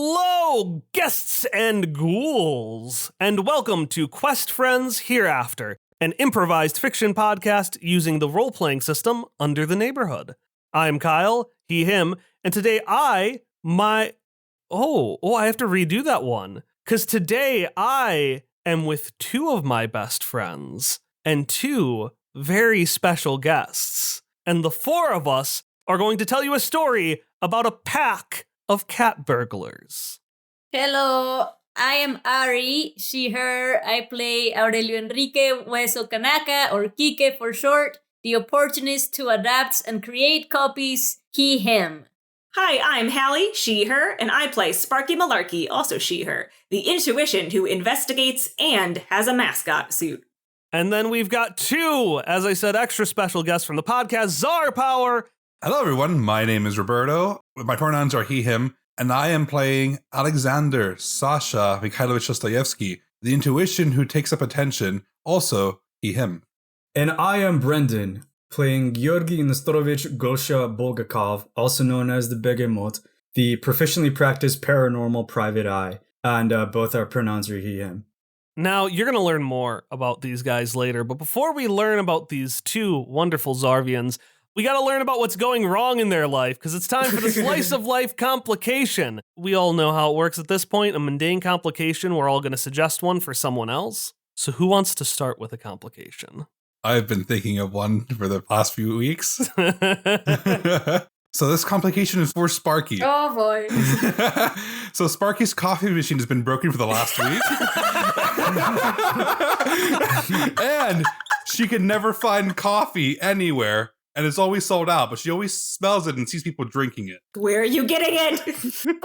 Hello, guests and ghouls, and welcome to Quest Friends Hereafter, an improvised fiction podcast using the role-playing system Under the Neighborhood. I'm Kyle, he, him, and today I have to redo that one, because today I am with two of my best friends and two very special guests, and the four of us are going to tell you a story about a pack of cat burglars. Hello, I am Ari, she, her. I play Aurelio Enrique Hueso Kanaka, or Quique for short, the opportunist who adapts and create copies, he, him. Hi, I'm Hallie, she, her, and I play Sparky Malarkey, also she, her, the intuition who investigates and has a mascot suit. And then we've got two, as I said, extra special guests from the podcast, Czar Power. Hello, everyone. My name is Roberto. My pronouns are he, him, and I am playing Alexander Sasha Mikhailovich Dostoevsky, the intuition who takes up attention, also he, him. And I am Brendan, playing Georgy Nestorovich Gosha Bulgakov, also known as the Begemot, the proficiently practiced paranormal private eye, and both our pronouns are he, him. Now, you're going to learn more about these guys later, but before we learn about these two wonderful Tsarvians, we got to learn about what's going wrong in their life, because it's time for the slice of life complication. We all know how it works at this point. A mundane complication, we're all going to suggest one for someone else. So who wants to start with a complication? I've been thinking of one for the past few weeks. So this complication is for Sparky. Oh boy. So Sparky's coffee machine has been broken for the last week. And she can never find coffee anywhere. And it's always sold out, but she always smells it and sees people drinking it. Where are you getting it?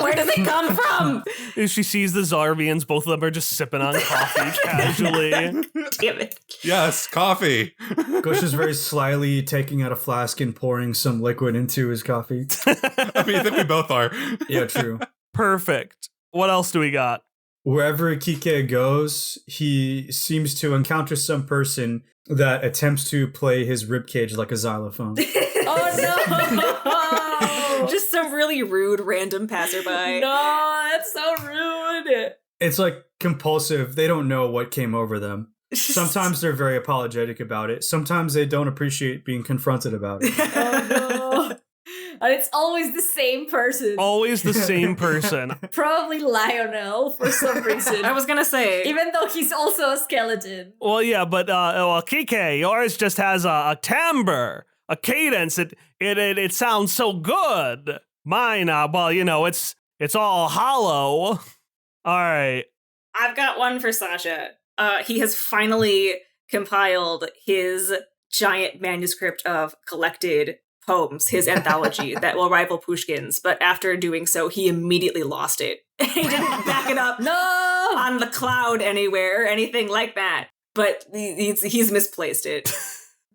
Where does it come from? She sees the Tsarvians, both of them are just sipping on coffee casually. Damn it. Yes, coffee. Gosha's very slyly taking out a flask and pouring some liquid into his coffee. I mean, I think we both are. Yeah, true. Perfect. What else do we got? Wherever Quique goes, he seems to encounter some person that attempts to play his ribcage like a xylophone. Oh no! Just some really rude random passerby. No, that's so rude. It's like compulsive. They don't know what came over them. Sometimes they're very apologetic about it. Sometimes they don't appreciate being confronted about it. Oh no. And it's always the same person. Always the same person. Probably Lionel for some reason. I was gonna say. Even though he's also a skeleton. Well, yeah, but Quique, yours just has a timbre, a cadence. It sounds so good. Mine, it's all hollow. All right. I've got one for Sasha. He has finally compiled his giant manuscript of collected poems, his anthology that will rival Pushkin's, but after doing so, he immediately lost it. He didn't back it up on the cloud anywhere or anything like that, but he's misplaced it.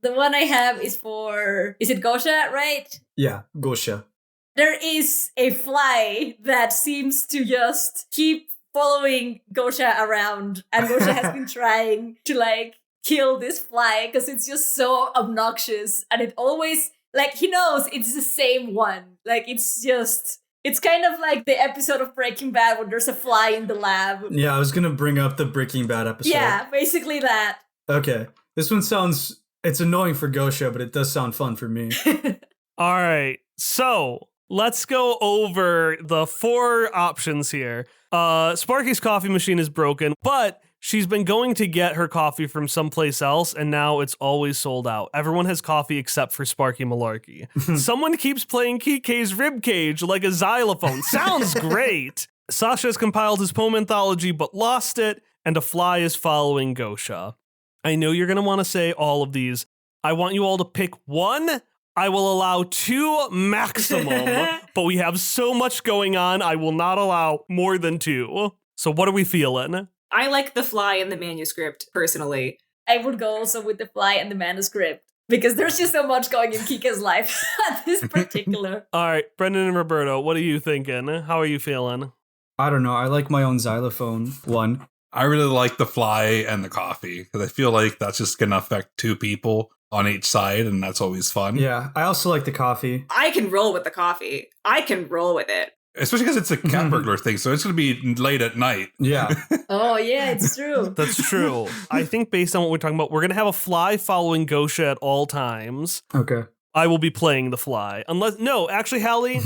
The one I have is it Gosha, right? Yeah, Gosha. There is a fly that seems to just keep following Gosha around, and Gosha has been trying to kill this fly because it's just so obnoxious, and it always he knows it's the same one. It's kind of like the episode of Breaking Bad when there's a fly in the lab. Yeah, I was gonna bring up the Breaking Bad episode. Yeah, basically that. Okay. This one it's annoying for Gosha, but it does sound fun for me. All right. So let's go over the four options here. Sparky's coffee machine is broken, but she's been going to get her coffee from someplace else, and now it's always sold out. Everyone has coffee except for Sparky Malarkey. Someone keeps playing Quique's ribcage like a xylophone. Sounds great. Sasha has compiled his poem anthology, but lost it, and a fly is following Gosha. I know you're going to want to say all of these. I want you all to pick one. I will allow two maximum, but we have so much going on, I will not allow more than two. So what are we feeling? I like the fly in the manuscript, personally. I would go also with the fly and the manuscript, because there's just so much going in Kika's life at this particular. All right, Brendan and Roberto, what are you thinking? How are you feeling? I don't know. I like my own xylophone one. I really like the fly and the coffee, because I feel like that's just going to affect two people on each side, and that's always fun. Yeah, I also like the coffee. I can roll with the coffee. I can roll with it. Especially because it's a cat burglar thing, so it's going to be late at night. Yeah. Oh, yeah, it's true. That's true. I think based on what we're talking about, we're going to have a fly following Gosha at all times. Okay. I will be playing the fly. No, actually, Hallie,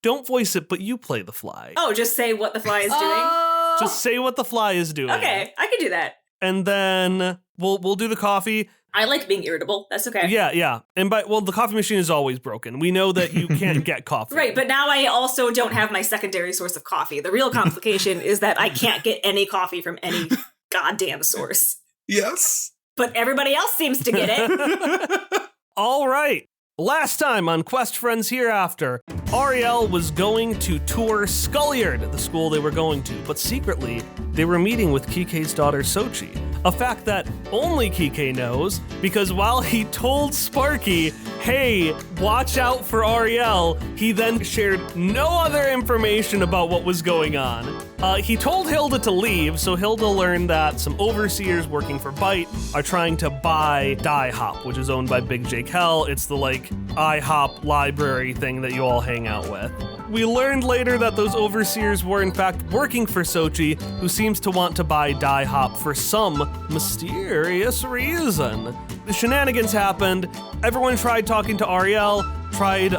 don't voice it, but you play the fly. Oh, just say what the fly is doing? Oh, Just say what the fly is doing. Okay, I can do that. And then we'll do the coffee. I like being irritable. That's okay. Yeah. And the coffee machine is always broken. We know that you can't get coffee. Right, but now I also don't have my secondary source of coffee. The real complication is that I can't get any coffee from any goddamn source. Yes. But everybody else seems to get it. All right. Last time on Quest Friends Hereafter, Ariel was going to tour Skullyard, the school they were going to, but secretly, they were meeting with Quique's daughter Sochi. A fact that only Quique knows, because while he told Sparky, hey, watch out for Ariel, he then shared no other information about what was going on. He told Hilda to leave, so Hilda learned that some overseers working for Byte are trying to buy Die Hop, which is owned by Big Jake Hell. It's the IHOP library thing that you all hang out with. We learned later that those overseers were in fact working for Sochi, who seems to want to buy Die Hop for some mysterious reason. The shenanigans happened. Everyone tried talking to Ariel, tried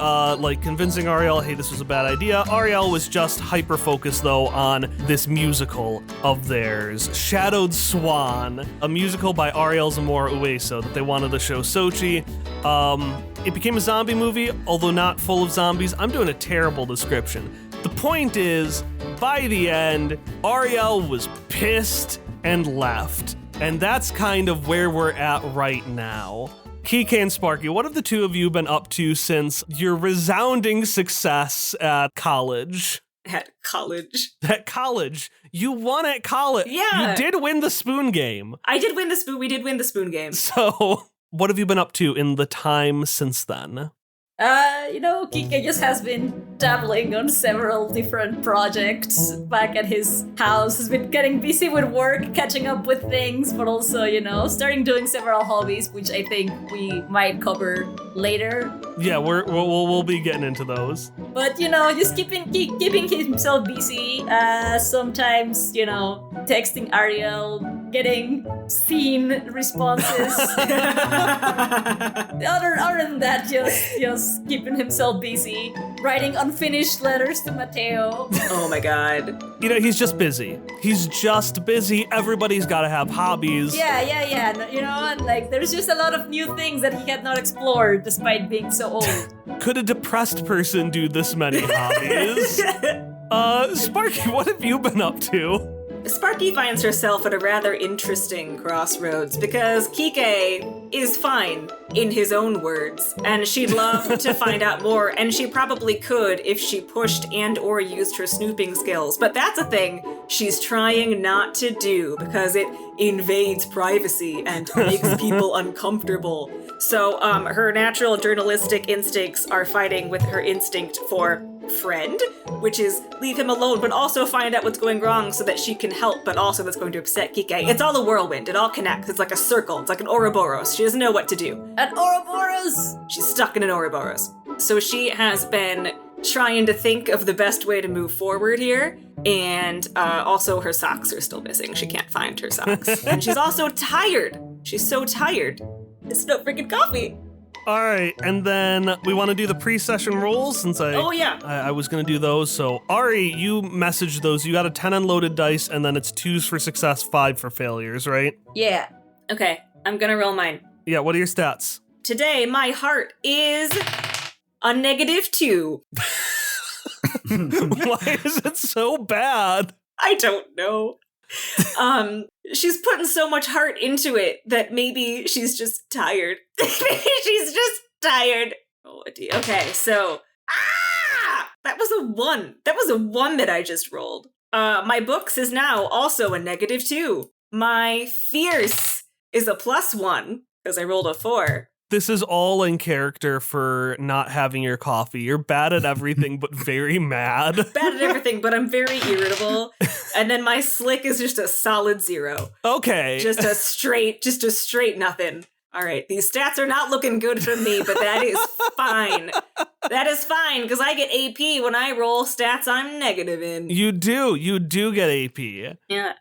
convincing Ariel, hey, this was a bad idea. Ariel was just hyper-focused, though, on this musical of theirs, Shadowed Swan, a musical by Ariel Zamora Ueso that they wanted to show Sochi. It became a zombie movie, although not full of zombies. I'm doing a terrible description. The point is, by the end, Ariel was pissed and left. And that's kind of where we're at right now. Quique and Sparky, what have the two of you been up to since your resounding success at college? At college. At college. You won at college. Yeah. You did win the spoon game. I did win the spoon. We did win the spoon game. So, what have you been up to in the time since then? Quique just has been dabbling on several different projects back at his house. Has been getting busy with work, catching up with things, but also, starting doing several hobbies, which I think we might cover later. Yeah, we'll be getting into those. But, just keeping himself busy. Sometimes, texting Ariel, getting scene responses. Other than that, just keeping himself busy, writing unfinished letters to Mateo. Oh my god. He's just busy. He's just busy. Everybody's got to have hobbies. Yeah. And there's just a lot of new things that he had not explored despite being so old. Could a depressed person do this many hobbies? Sparky, what have you been up to? Sparky finds herself at a rather interesting crossroads because Quique is fine, in his own words, and she'd love to find out more, and she probably could if she pushed and or used her snooping skills, but that's a thing she's trying not to do because it invades privacy and makes people uncomfortable. So her natural journalistic instincts are fighting with her instinct for friend, which is leave him alone, but also find out what's going wrong so that she can help, but also that's going to upset Quique. It's all a whirlwind. It all connects. It's like a circle. It's like an Ouroboros. She doesn't know what to do. An Ouroboros! She's stuck in an Ouroboros. So she has been trying to think of the best way to move forward here, and also her socks are still missing. She can't find her socks. And she's also tired. She's so tired. There's no freaking coffee. All right, and then we want to do the pre-session rolls since I was going to do those. So, Ari, you messaged those. You got a 10 unloaded dice, and then it's 2s for success, 5 for failures, right? Yeah. Okay, I'm gonna roll mine. Yeah, what are your stats? Today, my heart is a -2. Why is it so bad? I don't know. She's putting so much heart into it that maybe she's just tired. Maybe she's just tired. Oh, dear. Okay, so that was a 1. That was a 1 that I just rolled. My books is now also a -2. My fierce is a +1 because I rolled a 4. This is all in character for not having your coffee. You're bad at everything, but very mad. Bad at everything, but I'm very irritable. And then my slick is just a solid 0. Okay. Just a straight nothing. All right, these stats are not looking good for me, but that is fine. That is fine, because I get AP when I roll stats I'm negative in. You do get AP. Yeah.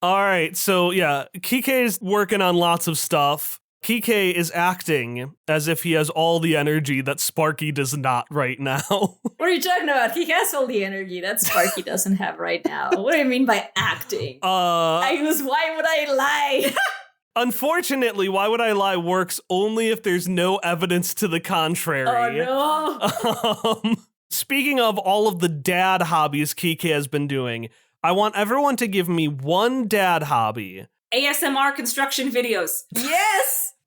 All right, so yeah, Quique is working on lots of stuff. Quique is acting as if he has all the energy that Sparky does not right now. What are you talking about? He has all the energy that Sparky doesn't have right now. What do you mean by acting? Why would I lie? Unfortunately, Why Would I Lie works only if there's no evidence to the contrary. Oh no. Speaking of all of the dad hobbies Quique has been doing, I want everyone to give me one dad hobby. ASMR construction videos.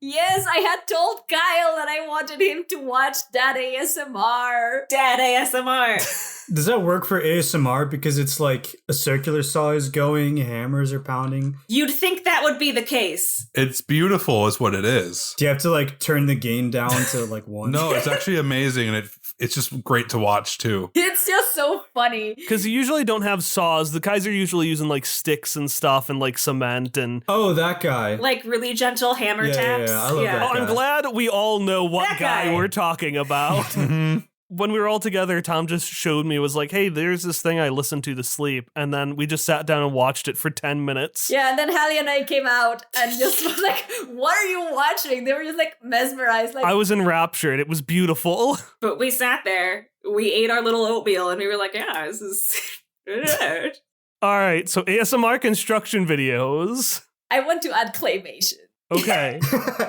Yes, I had told Kyle that I wanted him to watch Dad ASMR. Dad ASMR. Does that work for ASMR? Because it's like a circular saw is going, hammers are pounding. You'd think that would be the case. It's beautiful is what it is. Do you have to like turn the gain down to like 1? No, it's actually amazing, and it's just great to watch too. It's just so funny. Because you usually don't have saws. The guys are usually using like sticks and stuff and like cement and... Oh, that guy. Like really gentle hammer taps. I love that Oh, I'm guy. glad we all know what That guy guy. we're talking about. When we were all together, Tom just showed me, was like, hey, there's this thing I listen to sleep. And then we just sat down and watched it for 10 minutes. Yeah, and then Hallie and I came out and just was like, what are you watching? They were just like mesmerized. Like, I was enraptured. It was beautiful. But we sat there, we ate our little oatmeal, and we were like, yeah, this is... All right, so ASMR construction videos. I want to add claymation. Okay.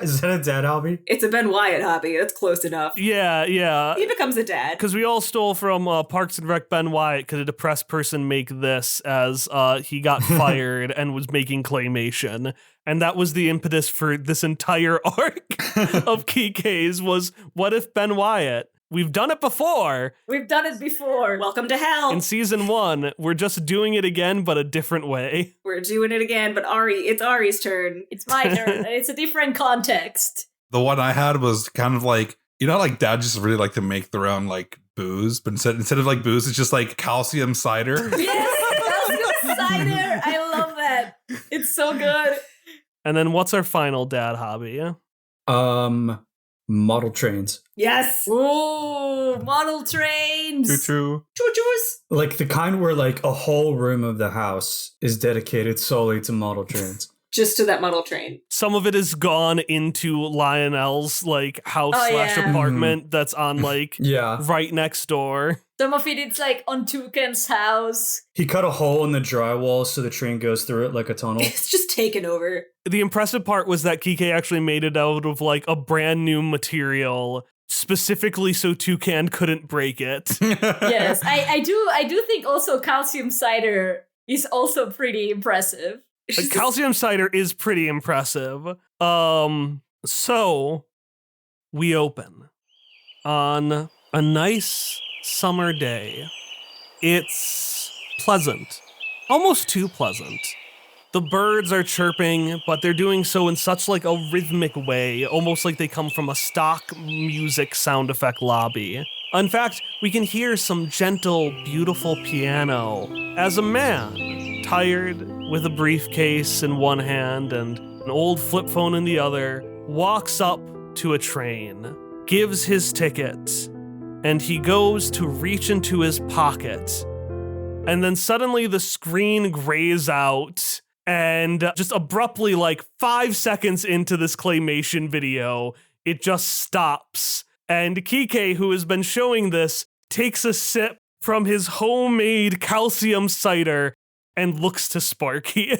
Is that a dad hobby? It's a Ben Wyatt hobby. That's close enough. Yeah. He becomes a dad. Because we all stole from Parks and Rec Ben Wyatt. Could a depressed person make this as he got fired and was making claymation? And that was the impetus for this entire arc of Quique's was, what if Ben Wyatt? We've done it before. We've done it before. Welcome to hell. In season 1, we're just doing it again, but a different way. We're doing it again, but it's Ari's turn. It's my turn, and it's a different context. The one I had was kind of like, you know, like dad just really like to make their own like booze, but instead of like booze, it's just like calcium cider. Yes, calcium cider. I love that. It's so good. And then what's our final dad hobby? Model trains. Yes. Ooh, model trains. Choo-choo. Choo-choos. Like the kind where like a whole room of the house is dedicated solely to model trains. Just to that model train. Some of it is gone into Lionel's like house / yeah. apartment that's on like Yeah. right next door. Some of it's like on Toucan's house. He cut a hole in the drywall so the train goes through it like a tunnel. It's just taken over. The impressive part was that Quique actually made it out of like a brand new material specifically so Toucan couldn't break it. Yes, I do think also calcium cider is also pretty impressive. Like, calcium cider is pretty impressive. So we open on a nice summer day. It's pleasant, almost too pleasant. The birds are chirping, but they're doing so in such like a rhythmic way, almost like they come from a stock music sound effect lobby. In fact, we can hear some gentle, beautiful piano as a man, tired, with a briefcase in one hand and an old flip phone in the other, walks up to a train, gives his ticket, and he goes to reach into his pocket. And then suddenly the screen grays out, and just abruptly, like 5 seconds into this claymation video, it just stops. And Quique, who has been showing this, takes a sip from his homemade calcium cider and looks to Sparky.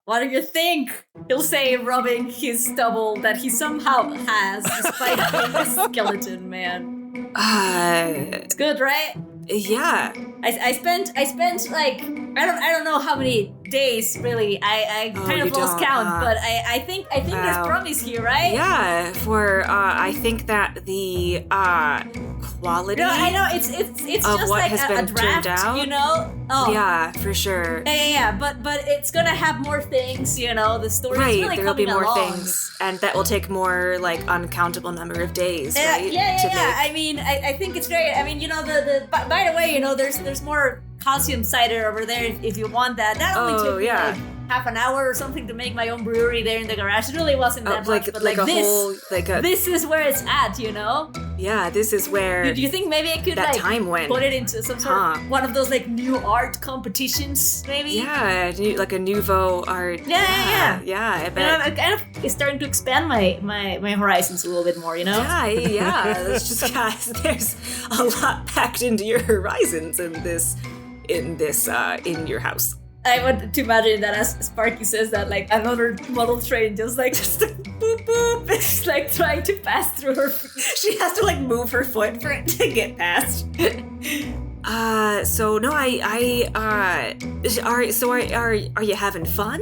What do you think? He'll say, rubbing his stubble that he somehow has, despite being a skeleton man. It's good, right? Yeah. I spent like I don't know how many days really. I kind of lost count, but I think there's promise here, right? Yeah, for I think that the quality. No, I know it's of just what like has a been draft, turned out. you know. Oh. Yeah, for sure. Yeah, but it's gonna have more things, you know. The story's Right, really there'll be coming more along. things, and that will take more like uncountable number of days, right? Yeah. to make. I mean, I think it's great. I mean, you know, by the way, you know, there's more calcium cider over there if you want that. That only took me like half an hour or something to make my own brewery there in the garage. It really wasn't that much, but like this, whole, this is where it's at, you know? Yeah, this is where Do you think maybe I could that like time went. put it into some sort of one of those like new art competitions, maybe? Yeah, like a nouveau art. Yeah. I And bet. I'm kind of starting to expand my horizons a little bit more, you know? Yeah. It's just, guys, there's a lot packed into your horizons in your house. I want to imagine that as Sparky says that, like another model train just boop boop, it's like trying to pass through her feet. She has to like move her foot for it to get past. Are you having fun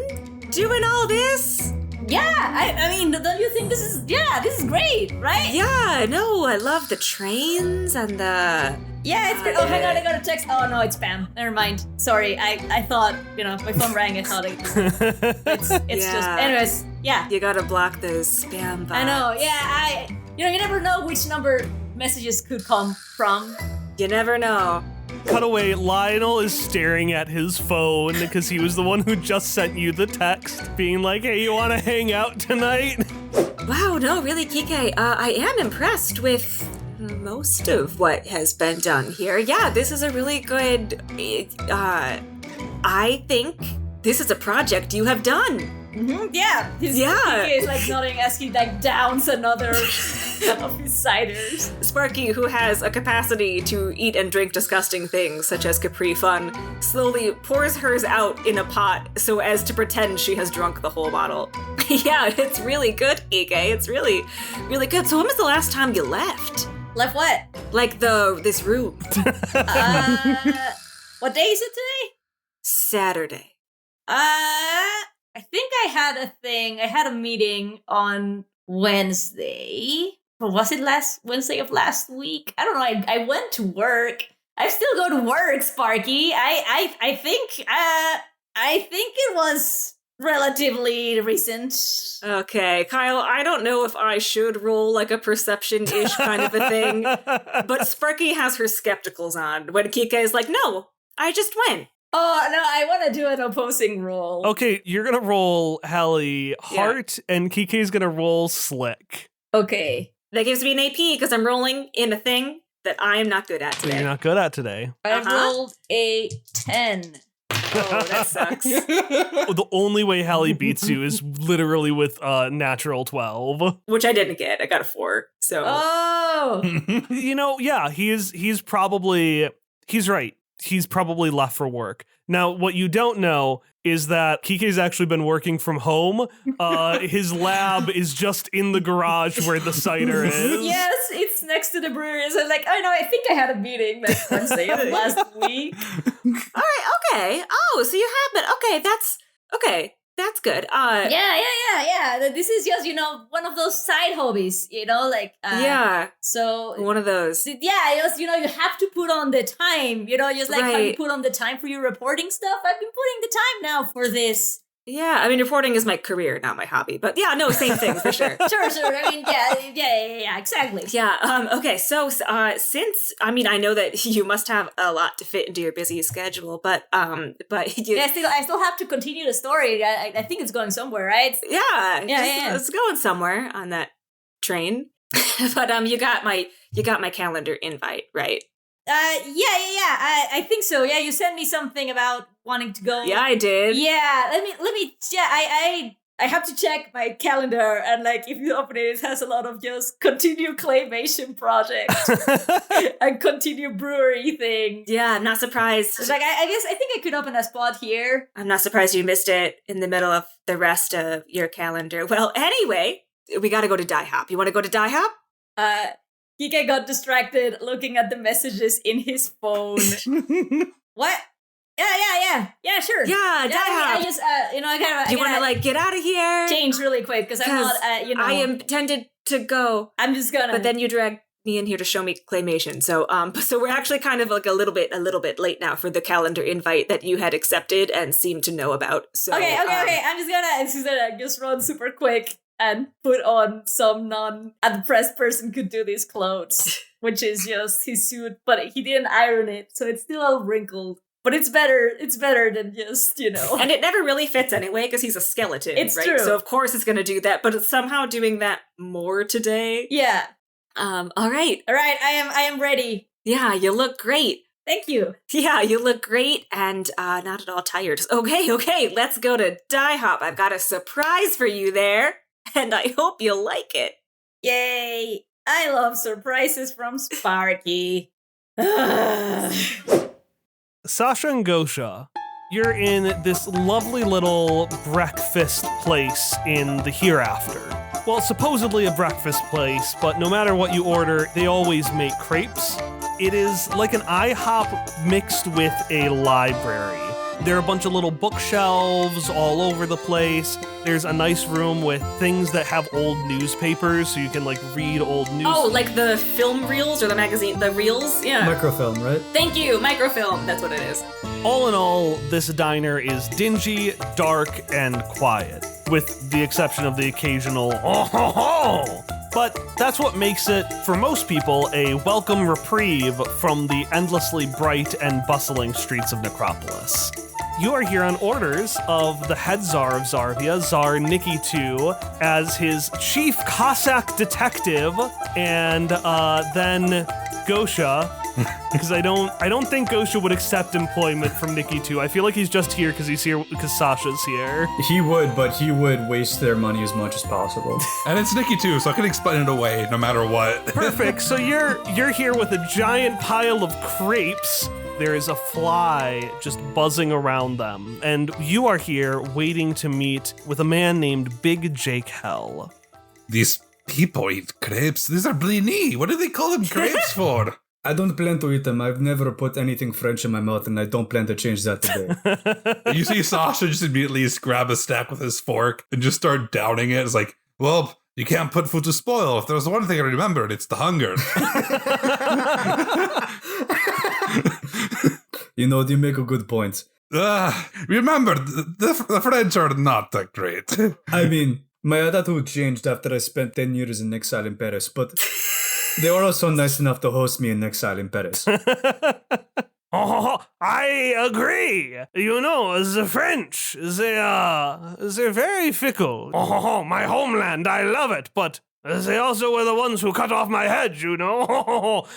doing all this? Yeah, I mean, don't you think this is great, right? Yeah, no, I love the trains and the... Yeah, it's great. Oh, hang on, I got a text. Oh, no, it's spam. Never mind. Sorry, I thought, my phone rang. I thought it's just... Anyways, yeah. You gotta block those spam bots. I know, yeah, you never know which number messages could come from. You never know. Cutaway, Lionel is staring at his phone because he was the one who just sent you the text being like, hey, you want to hang out tonight? Wow, no, really, Quique, I am impressed with most of what has been done here. Yeah, this is a really good, I think this is a project you have done. Mm-hmm, yeah. Quique is like nodding as he like downs another of his ciders. Sparky, who has a capacity to eat and drink disgusting things, such as Capri Fun, slowly pours hers out in a pot so as to pretend she has drunk the whole bottle. Yeah, it's really good, Quique. It's really, really good. So when was the last time you left? Left what? Like this room. What day is it today? Saturday. I think I had a thing. I had a meeting on Wednesday. Or was it last Wednesday of last week? I don't know. I went to work. I still go to work, Sparky. I think it was relatively recent. Okay, Kyle, I don't know if I should roll like a perception-ish kind of a thing, but Sparky has her skepticals on when Quique is like, no, I just went. Oh, no, I want to do an opposing roll. Okay, you're going to roll Hallie Heart, and Kike's going to roll Slick. Okay. That gives me an AP because I'm rolling in a thing that I am not good at today. That you're not good at today. I rolled a 10. Oh, that sucks. The only way Hallie beats you is literally with natural 12. Which I didn't get. I got a 4. So Oh! He's right. He's probably left for work. Now, what you don't know is that Kike's actually been working from home. His lab is just in the garage where the cider is. Yes, it's next to the brewery. So I think I had a meeting like Wednesday of last week. All right, okay. Oh, so you have been. Okay, that's good. Yeah. This is just, one of those side hobbies, yeah. So One of those. Yeah, just, you have to put on the time, just like how you put on the time for your reporting stuff. I've been putting the time now for this. Yeah, I mean, reporting is my career, not my hobby. But yeah, no, same thing for sure. Sure. I mean, yeah, exactly. Yeah, okay, so since, I know that you must have a lot to fit into your busy schedule, but I still have to continue the story. I think it's going somewhere, right? Yeah. It's going somewhere on that train. But you got my calendar invite, right? I think so. Yeah, you sent me something about wanting to go. Yeah, I did. Yeah, let me. Yeah, I have to check my calendar, and if you open it, it has a lot of just continue claymation project and continue brewery thing. Yeah, I'm not surprised. It's I think I could open a spot here. I'm not surprised you missed it in the middle of the rest of your calendar. Well, anyway, we got to go to Die Hop. You want to go to Die Hop? Quique got distracted looking at the messages in his phone. What? Yeah, sure. Yeah, Die Hop. I just, I gotta... Do you want to, get out of here? Change really quick, because I'm not, I intended to go. I'm just gonna... But then you dragged me in here to show me claymation. So we're actually kind of a little bit late now for the calendar invite that you had accepted and seemed to know about. So Okay. I'm just gonna run super quick and put on some non-unpressed person could do these clothes, which is just his suit, but he didn't iron it, so it's still all wrinkled. But it's better than just, And it never really fits anyway, because he's a skeleton, It's right? true. So of course it's going to do that, but it's somehow doing that more today. Yeah. All right. All right, I am ready. Yeah, you look great. Thank you. Yeah, you look great and not at all tired. Okay, let's go to Die Hop. I've got a surprise for you there, and I hope you like it. Yay. I love surprises from Sparky. Sasha and Gosha, you're in this lovely little breakfast place in the hereafter. Well, supposedly a breakfast place, but no matter what you order, they always make crepes. It is like an IHOP mixed with a library. There are a bunch of little bookshelves all over the place. There's a nice room with things that have old newspapers, so you can read old news. Oh, like the film reels or the magazine, the reels? Yeah. Microfilm, right? Thank you, microfilm. That's what it is. All in all, this diner is dingy, dark, and quiet, with the exception of the occasional oh ho ho. But that's what makes it, for most people, a welcome reprieve from the endlessly bright and bustling streets of Necropolis. You are here on orders of the head Tsar of Tsarvia, Tsar Nikki II, as his chief Cossack detective, and then Gosha, because I don't think Gosha would accept employment from Nikki II. I feel like he's just here because he's here because Sasha's here. He would, but he would waste their money as much as possible. And it's Nikki too, so I can explain it away no matter what. Perfect. So you're here with a giant pile of crepes. There is a fly just buzzing around them, and you are here waiting to meet with a man named Big Jake Hell. These people eat crepes. These are blini. What do they call them crepes for? I don't plan to eat them. I've never put anything French in my mouth, and I don't plan to change that today. You see Sasha just immediately grab a stack with his fork and just start downing it. It's like, well, you can't put food to spoil. If there's one thing I remembered, it's the hunger. You make a good point. Remember, the French are not that great. I mean, my attitude changed after I spent 10 years in exile in Paris, but they were also nice enough to host me in exile in Paris. Oh, I agree. The French, they're very fickle. Oh, my homeland, I love it, but they also were the ones who cut off my head,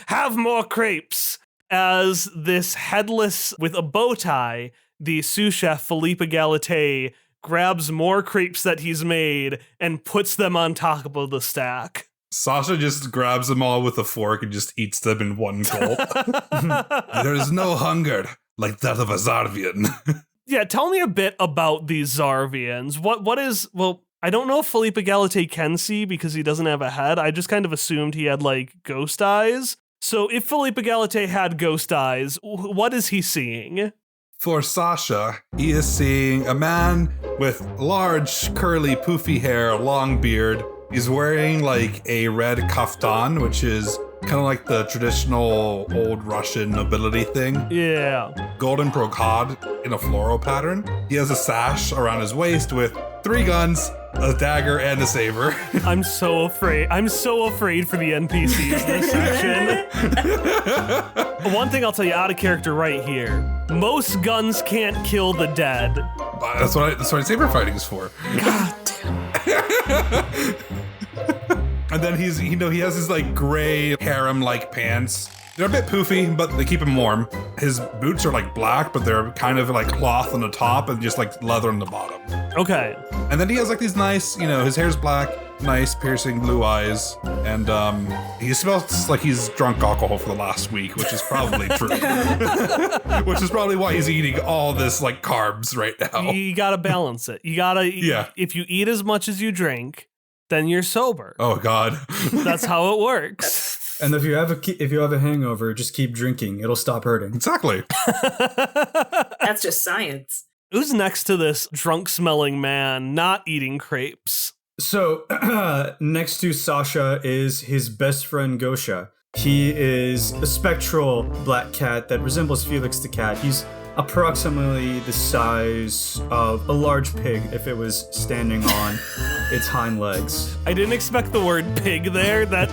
Have more crepes. As this headless with a bow tie, the sous chef Philippe Galate grabs more crepes that he's made and puts them on top of the stack. Sasha just grabs them all with a fork and just eats them in one gulp. There is no hunger like that of a Tsarvian. Yeah, tell me a bit about these Tsarvians. What is, well, I don't know if Philippe Galate can see because he doesn't have a head. I just kind of assumed he had ghost eyes. So if Philippe Galate had ghost eyes, what is he seeing? For Sasha, he is seeing a man with large, curly, poofy hair, long beard. He's wearing a red kaftan, which is kind of like the traditional old Russian nobility thing. Yeah. Golden brocade in a floral pattern. He has a sash around his waist with 3 guns, a dagger, and a saber. I'm so afraid for the NPCs this section. One thing I'll tell you out of character right here. Most guns can't kill the dead. That's what saber fighting is for. God damn. And then he has his gray harem-like pants. They're a bit poofy, but they keep him warm. His boots are black, but they're kind of cloth on the top and just leather on the bottom. Okay. And then he has these nice, his hair's black, nice piercing blue eyes, and he smells like he's drunk alcohol for the last week, which is probably true. Which is probably why he's eating all this carbs right now. You gotta balance it. You gotta, Yeah. If you eat as much as you drink, then you're sober. Oh God. That's how it works. And if you have a hangover, just keep drinking. It'll stop hurting. Exactly. That's just science. Who's next to this drunk-smelling man not eating crepes? So, next to Sasha is his best friend Gosha. He is a spectral black cat that resembles Felix the cat. He's approximately the size of a large pig if it was standing on its hind legs. I didn't expect the word pig there. That.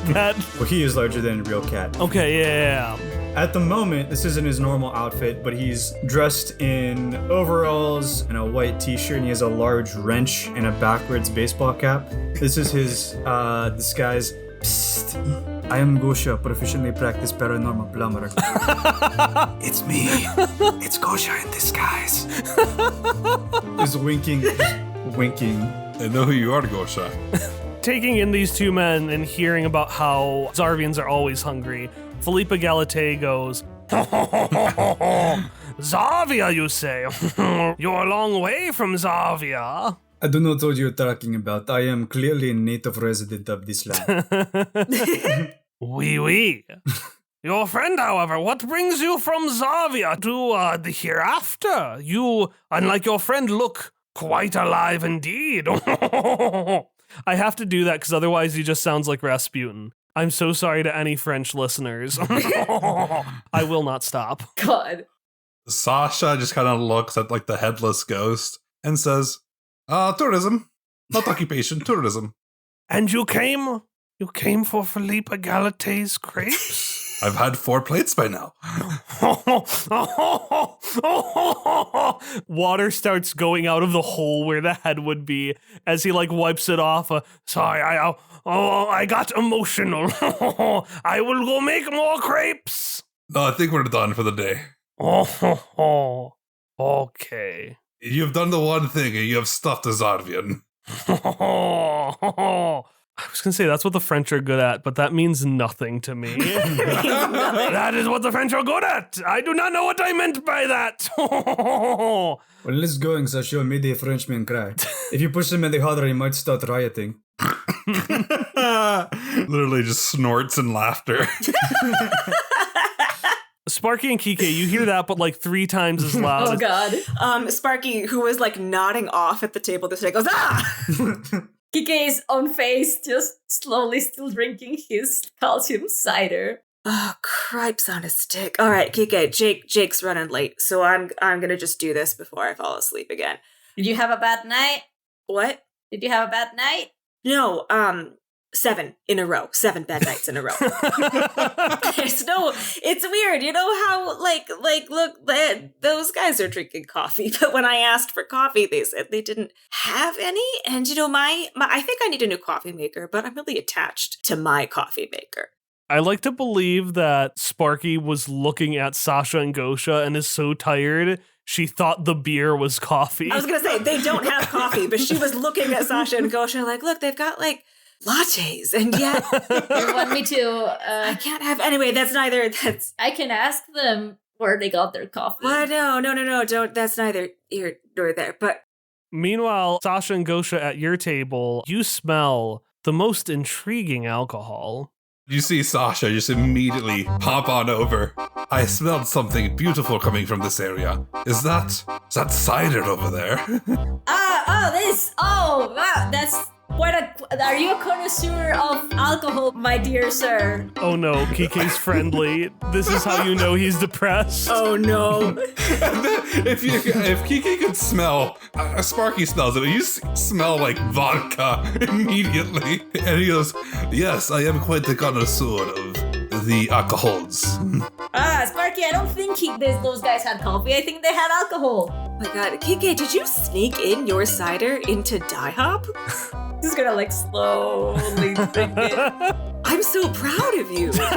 Well, he is larger than a real cat. Okay, yeah. At the moment, this isn't his normal outfit, but he's dressed in overalls and a white t-shirt, and he has a large wrench and a backwards baseball cap. This is his disguise. Psst. I am Gosha, proficiently practiced paranormal plumber. It's me. It's Gosha in disguise. He's winking. Winking. I know who you are, Gosha. Taking in these two men and hearing about how Tsarvians are always hungry, Felipe Galate goes, Zarvia, you say? You're a long way from Zarvia. I do not know what you're talking about. I am clearly a native resident of this land. Oui. Your friend, however, what brings you from Zarvia to the hereafter? You, unlike your friend, look quite alive indeed. I have to do that because otherwise he just sounds like Rasputin. I'm so sorry to any French listeners. I will not stop. God. Sasha just kind of looks at like the headless ghost and says, tourism. Not occupation, tourism. And you came for Felipe Galate's crepes? I've had 4 plates by now. Water starts going out of the hole where the head would be as he like wipes it off. Sorry, I got emotional. I will go make more crepes. No, I think we're done for the day. Okay. You've done the one thing and you have stuffed a Tsarvian. I was going to say that's what the French are good at, but that means nothing to me. That is what the French are good at. I do not know what I meant by that. When it's going, Sasha made a Frenchman cry. If you push him any harder, he might start rioting. Literally just snorts in laughter. Sparky and Quique, you hear that, but like 3 times as loud. Oh, God. Sparky, who was like nodding off at the table this day, goes, Quique's own face just slowly still drinking his calcium cider. Oh, cripes on a stick. All right, Quique, Jake's running late, so I'm gonna just do this before I fall asleep again. Did you have a bad night? What? Did you have a bad night? No, 7 in a row. 7 bad nights in a row. It's weird. You know how, look, those guys are drinking coffee, but when I asked for coffee, they said they didn't have any. And, I think I need a new coffee maker, but I'm really attached to my coffee maker. I like to believe that Sparky was looking at Sasha and Gosha and is so tired, she thought the beer was coffee. I was going to say, they don't have coffee, but she was looking at Sasha and Gosha like, look, they've got, lattes, and yet You want me to, I can't have, anyway, that's I can ask them where they got their coffee. well, no, don't, that's neither here nor there, but Meanwhile, Sasha and Gosha at your table, you smell the most intriguing alcohol. You see Sasha just immediately hop on over. I smelled something beautiful coming from this area. Is that cider over there? Wow, that's are you a connoisseur of alcohol, my dear sir? Oh no, Kike's friendly. This is how you know he's depressed. oh no. if Quique could smell, Sparky smells it, but you smell like vodka immediately. And he goes, yes, I am quite the connoisseur of the alcohols. Sparky, I don't think those guys had coffee. I think they had alcohol. Oh my god, Quique, did you sneak in your cider into Die-Hop? He's gonna slowly drink it. I'm so proud of you. But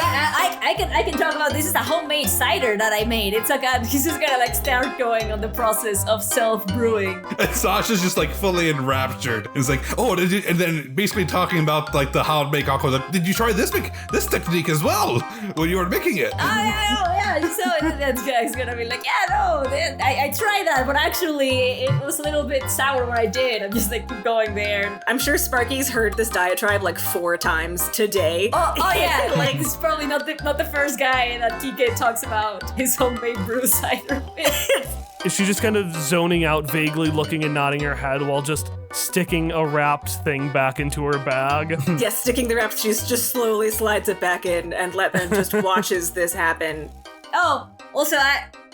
I can talk about this is a homemade cider that I made. It's he's just gonna start going on the process of self-brewing. And Sasha's just fully enraptured. It's oh, did you? And then basically talking about the how to make alcohol. Did you try this technique as well when you were making it? Yeah. So that guy's gonna be I tried that, but actually it was a little bit sour when I did. I'm just keep going there. I'm sure Sparky's heard this diatribe 4 times today. Oh yeah, this is probably not the first guy that Quique talks about his homemade brew cider with. Is she just kind of zoning out, vaguely looking and nodding her head while just sticking a wrapped thing back into her bag? Yes, sticking the wrapped, she just slowly slides it back in and just watches this happen. Oh, also,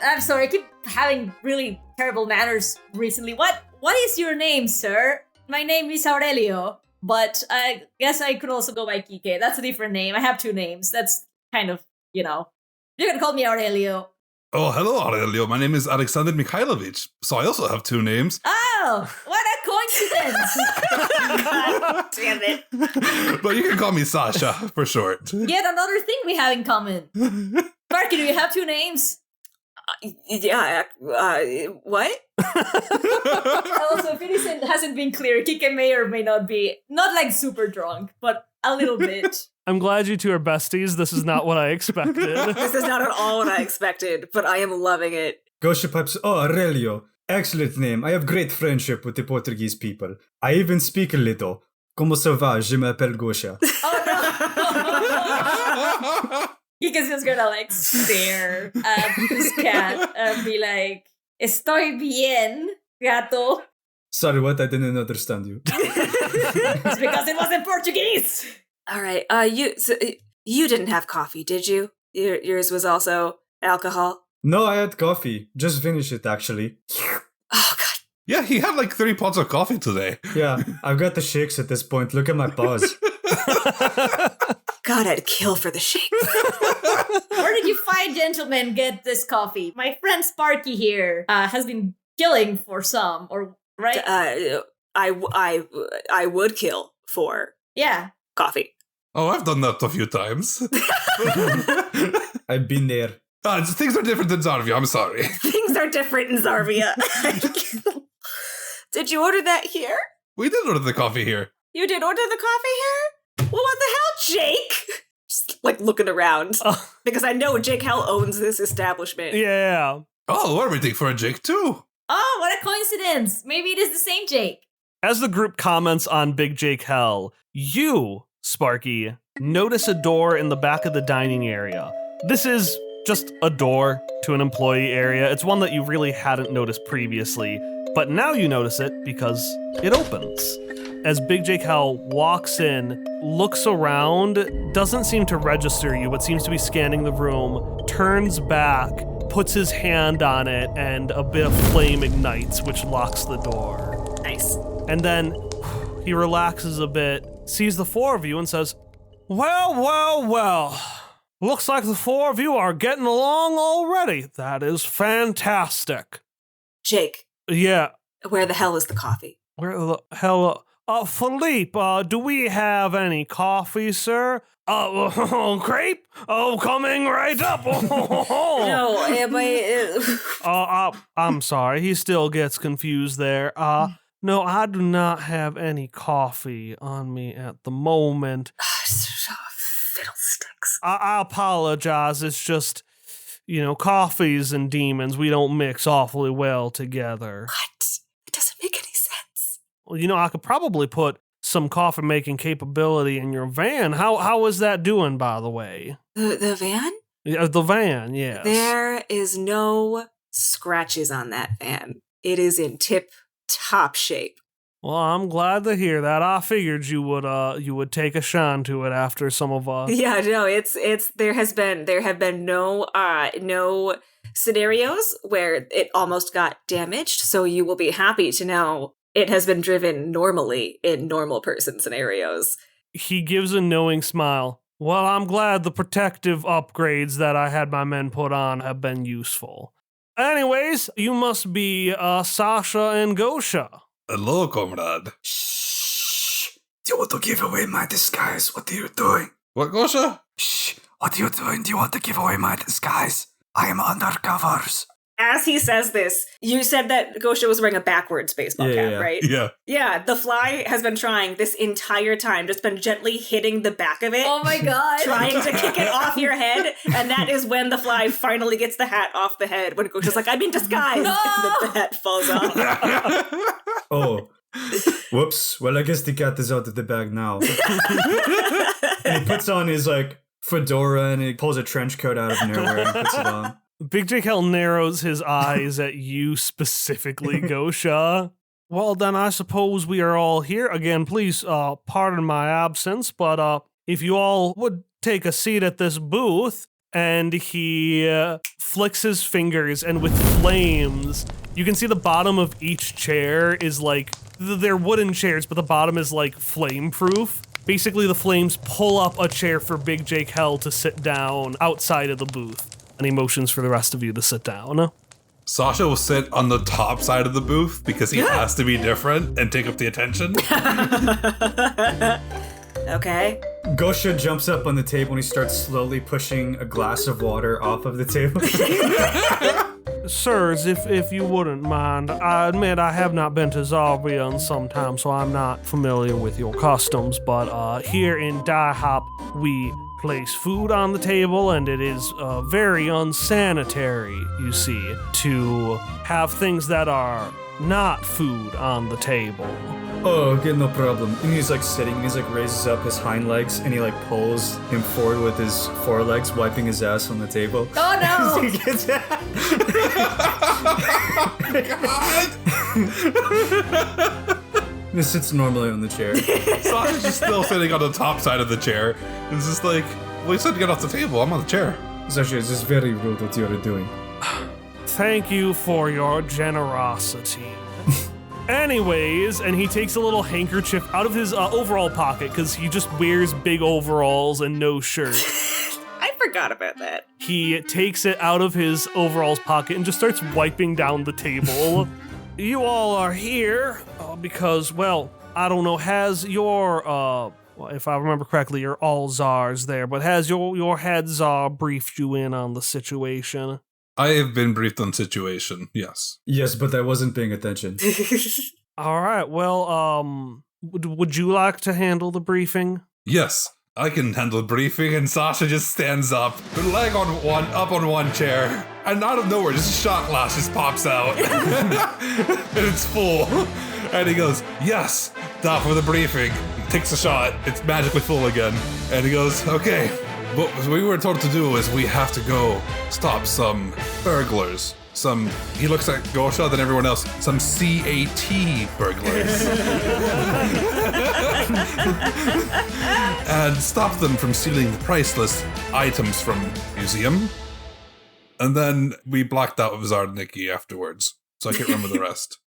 I'm sorry, I keep having really terrible manners recently. What is your name, sir? My name is Aurelio. but I guess I could also go by Quique. That's a different name. I have 2 names. That's kind of, you can call me Aurelio. Oh, hello, Aurelio. My name is Alexander Mikhailovich, so I also have 2 names. Oh, what a coincidence! God damn it. But you can call me Sasha for short. Yet another thing we have in common. Sparky, do you have 2 names? Yeah, what? Also, if it hasn't been clear, Quique may or may not be, not like super drunk, but a little bit. I'm glad you two are besties. This is not what I expected. This is not at all what I expected, but I am loving it. Gosha pipes, oh, Aurelio. Excellent name. I have great friendship with the Portuguese people. I even speak a little. Como se va? Je m'appelle Gosha. Oh no! Quique's just gonna stare at this cat and be like, "Estoy bien, gato." Sorry, what? I didn't understand you. It's because it was in Portuguese. All right. You didn't have coffee, did you? Yours was also alcohol. No, I had coffee. Just finished it, actually. Oh God. Yeah, he had 3 pots of coffee today. Yeah, I've got the shakes at this point. Look at my paws. God, I'd kill for the shakes. Where did you fine gentlemen get this coffee? My friend Sparky here has been killing for some, or right? I would kill for coffee. Oh, I've done that a few times. I've been there. Things are different in Tsarvia, I'm sorry. Things are different in Tsarvia. Did you order that here? We did order the coffee here. You did order the coffee here? Well, what the hell, Jake? Just looking around. Because I know Jake Hell owns this establishment. Yeah. Oh, we're waiting for a Jake too. Oh, what a coincidence. Maybe it is the same Jake. As the group comments on Big Jake Hell, you, Sparky, notice a door in the back of the dining area. This is just a door to an employee area. It's one that you really hadn't noticed previously, but now you notice it because it opens. As Big Jake Hell walks in, looks around, doesn't seem to register you, but seems to be scanning the room, turns back, puts his hand on it, and a bit of flame ignites, which locks the door. Nice. And then he relaxes a bit, sees the 4 of you, and says, Well. Looks like the 4 of you are getting along already. That is fantastic. Jake. Yeah. Where the hell is the coffee? Where the hell... Philippe, do we have any coffee, sir? Crepe? Oh, coming right up. No, I'm sorry. He still gets confused there. No, I do not have any coffee on me at the moment. Fiddlesticks. I apologize. It's just, coffees and demons, we don't mix awfully well together. What? It doesn't make any sense. Well, I could probably put some coffee making capability in your van. How is that doing, by the way? The van? Yeah, the van, yes. There is no scratches on that van. It is in tip-top shape. Well, I'm glad to hear that. I figured you would take a shine to it after some of Yeah, no, it's there have been no scenarios where it almost got damaged, so you will be happy to know it has been driven normally in normal person scenarios. He gives a knowing smile. Well, I'm glad the protective upgrades that I had my men put on have been useful. Anyways, you must be Sasha and Gosha. Hello, comrade. Shh. Do you want to give away my disguise? What are you doing? What, Gosha? Shh. What are you doing? Do you want to give away my disguise? I am undercovers. As he says this, you said that Gosha was wearing a backwards baseball cap, right? Yeah. Yeah, the fly has been trying this entire time, just been gently hitting the back of it. Oh my god. Trying to kick it off your head, and that is when the fly finally gets the hat off the head, when Gosha's like, I'm in disguise! No! And the hat falls off. Oh. Whoops. Well, I guess the cat is out of the bag now. And he puts on his, fedora, and he pulls a trench coat out of nowhere and puts it on. Big Jake Hell narrows his eyes at you specifically, Gosha. Well, then I suppose we are all here. Again, please pardon my absence, but if you all would take a seat at this booth, and he flicks his fingers, and with flames You can see the bottom of each chair is like, they're wooden chairs, but the bottom is like flame-proof. Basically, the flames pull up a chair for Big Jake Hell to sit down outside of the booth. And he motions for the rest of you to sit down. Sasha will sit on the top side of the booth because he has to be different and take up the attention. Okay. Gosha jumps up on the table and he starts slowly pushing a glass of water off of the table. Sirs, if you wouldn't mind, I admit I have not been to Tsarvians in some time, so I'm not familiar with your customs, but here in Die Hop, we place food on the table, and it is very unsanitary, you see, to have things that are not food on the table. Oh, okay, no problem. And he's like sitting, and he's like raises up his hind legs, and he like pulls him forward with his forelegs, wiping his ass on the table. Oh no! He gets He sits normally on the chair. Sasha's just still sitting on the top side of the chair. It's just like, well, you said to get off the table. I'm on the chair. Sasha, it's just very rude what you're doing. Thank you for your generosity. Anyways, and he takes a little handkerchief out of his overall pocket because he just wears big overalls and no shirt. I forgot about that. He takes it out of his overalls pocket and just starts wiping down the table. You all are here because, well, I don't know, has your, if I remember correctly, you're all czars there, but has your head czar briefed you in on the situation? I have been briefed on situation, yes. Yes, but I wasn't paying attention. All right, well, would you like to handle the briefing? Yes, I can handle briefing, and Sasha just stands up, her leg up on one chair, and out of nowhere, just a shot glass just pops out. And it's full. And he goes, yes, stop for the briefing. He takes a shot, it's magically full again. And he goes, okay, what we were told to do is we have to go stop some burglars. He looks at Gosha, then everyone else, some CAT burglars. And stop them from stealing the priceless items from museum. And then we blacked out with Nikki afterwards, so I can't remember the rest.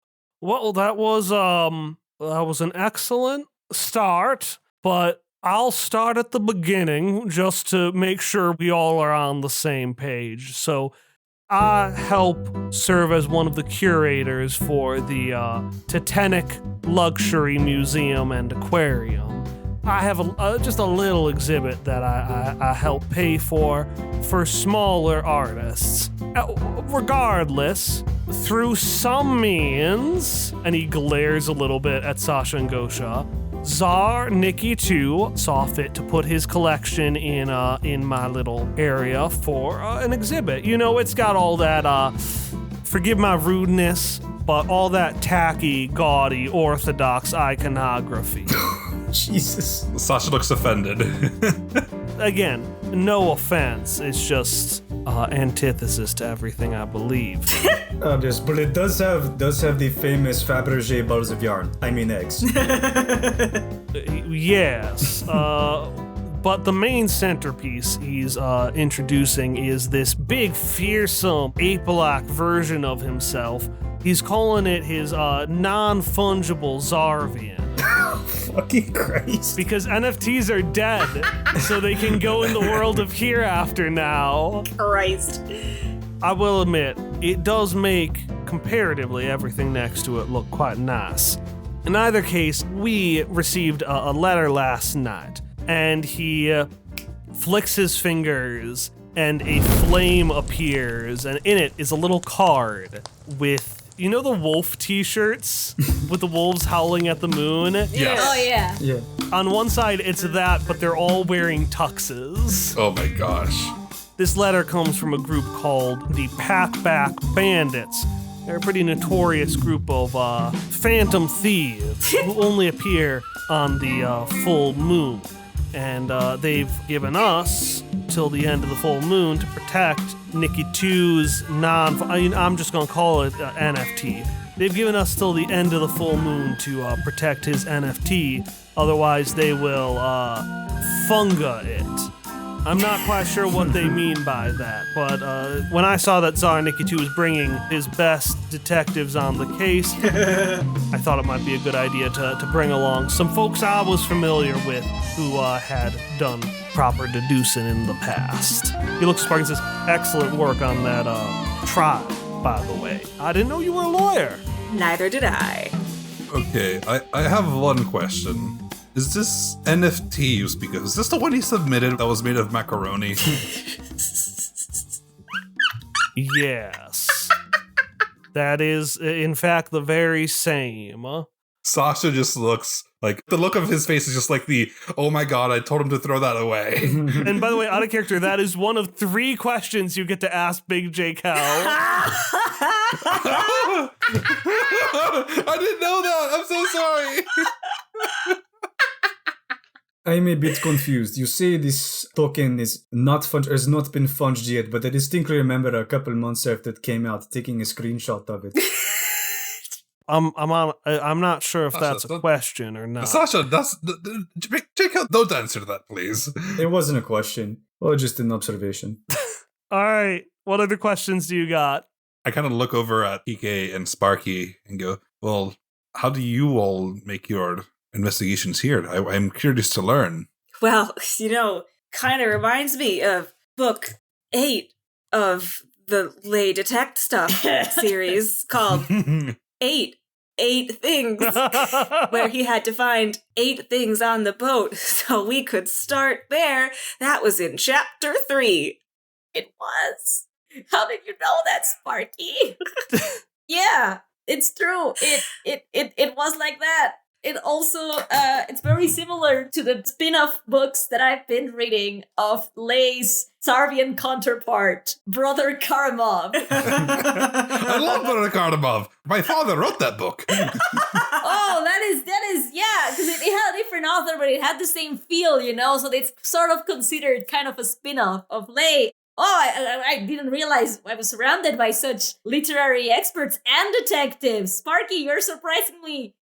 Well, that was an excellent start, but I'll start at the beginning just to make sure we all are on the same page. So I help serve as one of the curators for the Titanic Luxury Museum and Aquarium. I have just a little exhibit that I help pay for smaller artists. Regardless, through some means, and he glares a little bit at Sasha and Gosha, Tsar Nikki too saw fit to put his collection in my little area for an exhibit. You know, it's got all that, forgive my rudeness, but all that tacky, gaudy, orthodox iconography. Jesus. Sasha looks offended. Again, no offense, it's just antithesis to everything I believe. Yes, but it does have the famous Fabergé balls of yarn. I mean eggs. Yes, but the main centerpiece he's introducing is this big, fearsome, ape-like version of himself. He's calling it his non-fungible Tsarvian. Fucking Christ. Because NFTs are dead, so they can go in the world of hereafter now. Christ. I will admit, it does make, comparatively, everything next to it look quite nice. In either case, we received a letter last night, and he flicks his fingers, and a flame appears, and in it is a little card with, you know, the wolf t-shirts with the wolves howling at the moon? Yes. Oh yeah. Yeah. On one side, it's that, but they're all wearing tuxes. Oh my gosh. This letter comes from a group called the Packback Bandits. They're a pretty notorious group of phantom thieves who only appear on the full moon. And they've given us till the end of the full moon to protect Nikki 2's I'm just gonna call it NFT. They've given us till the end of the full moon to protect his NFT, otherwise they will funga it. I'm not quite sure what they mean by that, but when I saw that Tsar Nikki was bringing his best detectives on the case, I thought it might be a good idea to bring along some folks I was familiar with who had done proper deducing in the past. He looks at Sparky and says, excellent work on that trial, by the way. I didn't know you were a lawyer. Neither did I. Okay, I have one question. Is this NFT you speak of? Is this the one he submitted that was made of macaroni? Yes. That is, in fact, the very same. Sasha just looks like, the look of his face is just like the, oh my god, I told him to throw that away. And by the way, out of character, that is one of 3 questions you get to ask Big J. Cal. I didn't know that. I'm so sorry. I'm a bit confused. You say this token is not has not been funged yet, but I distinctly remember a couple months after it came out taking a screenshot of it. I'm not sure if that's a question or not. Sasha, Jacob, don't answer that, please. It wasn't a question, or just an observation. All right. What other questions do you got? I kind of look over at Quique and Sparky and go, well, how do you all make your investigations here? I'm curious to learn. Well, kind of reminds me of book 8 of the Lay Detect Stuff series called 8 things, where he had to find 8 things on the boat, so we could start there. That was in chapter 3. It was. How did you know that, Sparky? Yeah, it's true. It was like that. It also, it's very similar to the spin-off books that I've been reading of Lay's Tsarvian counterpart, Brother Karamov. I love Brother Karamov. My father wrote that book. Oh, that is, yeah, because it had a different author, but it had the same feel, so it's sort of considered kind of a spin-off of Lay. Oh, I didn't realize I was surrounded by such literary experts and detectives. Sparky, you're surprisingly,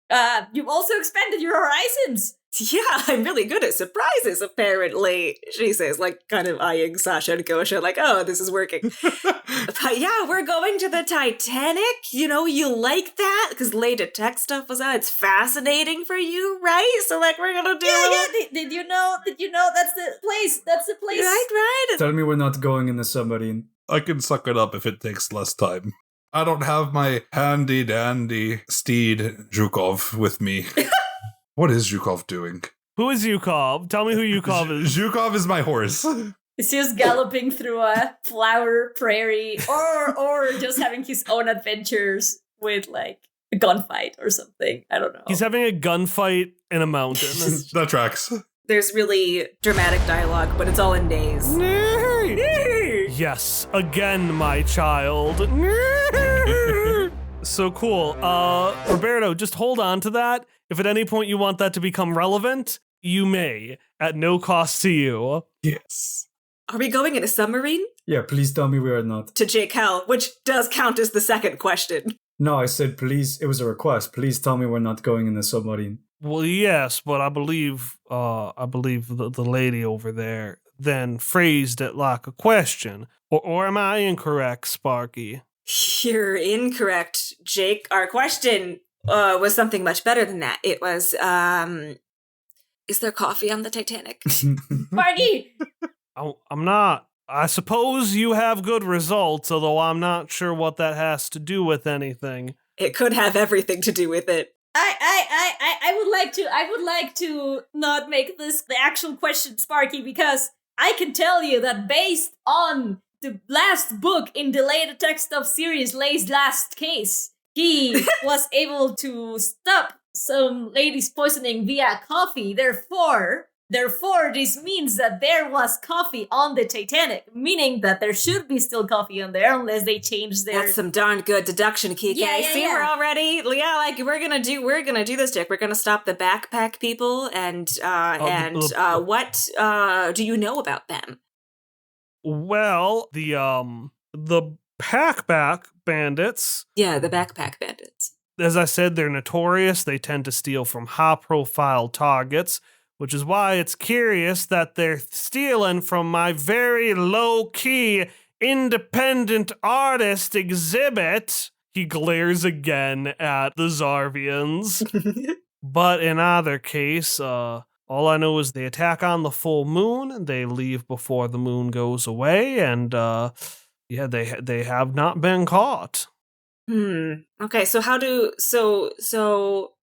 you've also expanded your horizons. Yeah, I'm really good at surprises, apparently, she says, like, kind of eyeing Sasha and Gosha, like, oh, this is working. But yeah, we're going to the Titanic. You like that? Because Lay Detect Stuff was out. It's fascinating for you, right? So, like, we're gonna do Yeah, did you know that's the place? That's the place. Right. Tell me we're not going in the submarine. I can suck it up if it takes less time. I don't have my handy-dandy steed Zhukov with me. What is Zhukov doing? Who is Yukov? Tell me who Yukov is. Zhukov is my horse. It's just galloping through a flower prairie or just having his own adventures with like a gunfight or something. I don't know. He's having a gunfight in a mountain. That tracks. There's really dramatic dialogue, but it's all in nays. Yes, again, my child. So cool. Roberto, just hold on to that. If at any point you want that to become relevant, you may, at no cost to you. Yes. Are we going in a submarine? Yeah, please tell me we are not. To Jake Hell, which does count as the second question. No, I said please. It was a request. Please tell me we're not going in the submarine. Well, yes, but I believe the lady over there then phrased it like a question. Or am I incorrect, Sparky? You're incorrect, Jake. Our question was something much better than that. It was, is there coffee on the Titanic? Sparky! I'm not. I suppose you have good results, although I'm not sure what that has to do with anything. It could have everything to do with it. I would like to not make this the actual question, Sparky, because I can tell you that based on the last book in the Lay Detect Stuff series, Lay's Last Case, he was able to stop some ladies poisoning via coffee. Therefore, this means that there was coffee on the Titanic, meaning that there should be still coffee on there unless they changed their... That's some darn good deduction, Quique. See, we're already... Yeah, like, we're gonna do this, Dick. We're gonna stop the backpack people, and what do you know about them? Well, the packback bandits... Yeah, the backpack bandits. As I said, they're notorious. They tend to steal from high-profile targets, which is why it's curious that they're stealing from my very low-key independent artist exhibit. He glares again at the Tsarvians. But in either case, all I know is they attack on the full moon, they leave before the moon goes away, and they have not been caught. Okay, so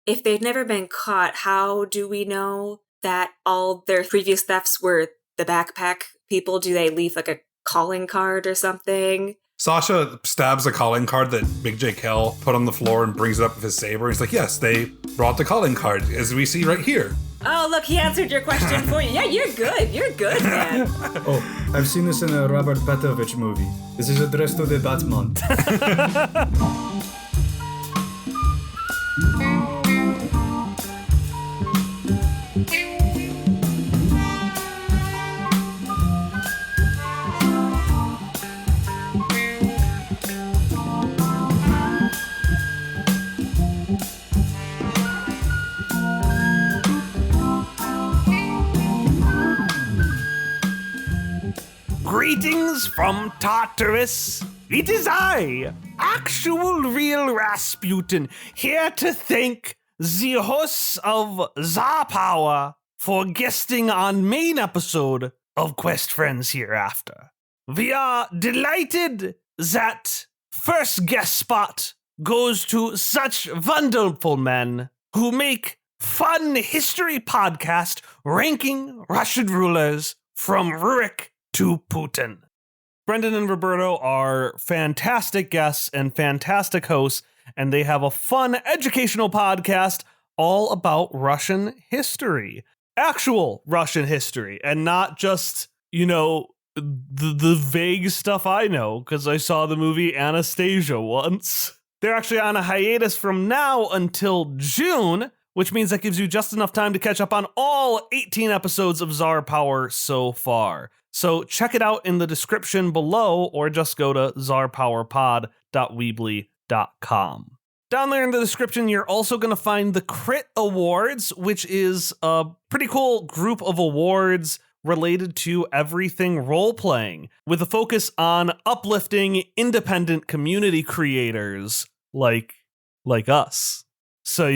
if they've never been caught, how do we know that all their previous thefts were the backpack people? Do they leave like a calling card or something? Sasha stabs a calling card that Big J Kell put on the floor and brings it up with his saber. He's like, yes, they brought the calling card, as we see right here. Oh, look, he answered your question for you. Yeah, you're good, man. Oh, I've seen this in a Robert Petovich movie. This is addressed to the Batman. Greetings from Tartarus. It is I, actual real Rasputin, here to thank the hosts of Tsar Power for guesting on main episode of Quest Friends Hereafter. We are delighted that first guest spot goes to such wonderful men who make fun history podcast ranking Russian rulers from Rurik to Putin. Brendan and Roberto are fantastic guests and fantastic hosts, and they have a fun educational podcast all about Russian history. Actual Russian history, and not just, the vague stuff I know, because I saw the movie Anastasia once. They're actually on a hiatus from now until June, which means that gives you just enough time to catch up on all 18 episodes of Tsar Power so far. So check it out in the description below, or just go to tsarpowerpod.weebly.com. Down there in the description, you're also going to find the Crit Awards, which is a pretty cool group of awards related to everything role-playing, with a focus on uplifting independent community creators like us. So,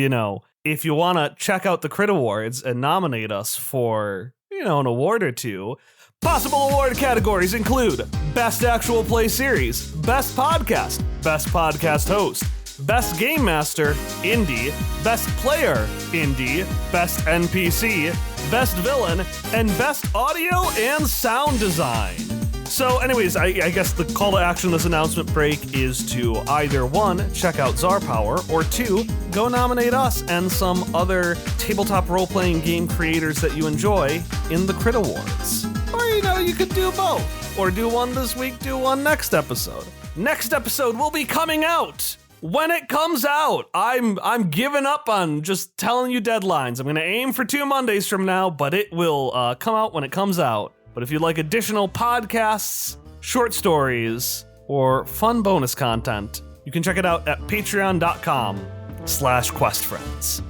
if you want to check out the Crit Awards and nominate us for, an award or two, possible award categories include Best Actual Play Series, Best Podcast Host, Best Game Master, Indie, Best Player, Indie, Best NPC, Best Villain, and Best Audio and Sound Design. So anyways, I guess the call to action this announcement break is to either 1, check out Tsar Power, or 2, go nominate us and some other tabletop role-playing game creators that you enjoy in the Crit Awards. Or, you could do both. Or do one this week, do one next episode. Next episode will be coming out when it comes out. I'm giving up on just telling you deadlines. I'm going to aim for 2 Mondays from now, but it will come out when it comes out. But if you'd like additional podcasts, short stories, or fun bonus content, you can check it out at patreon.com/questfriends.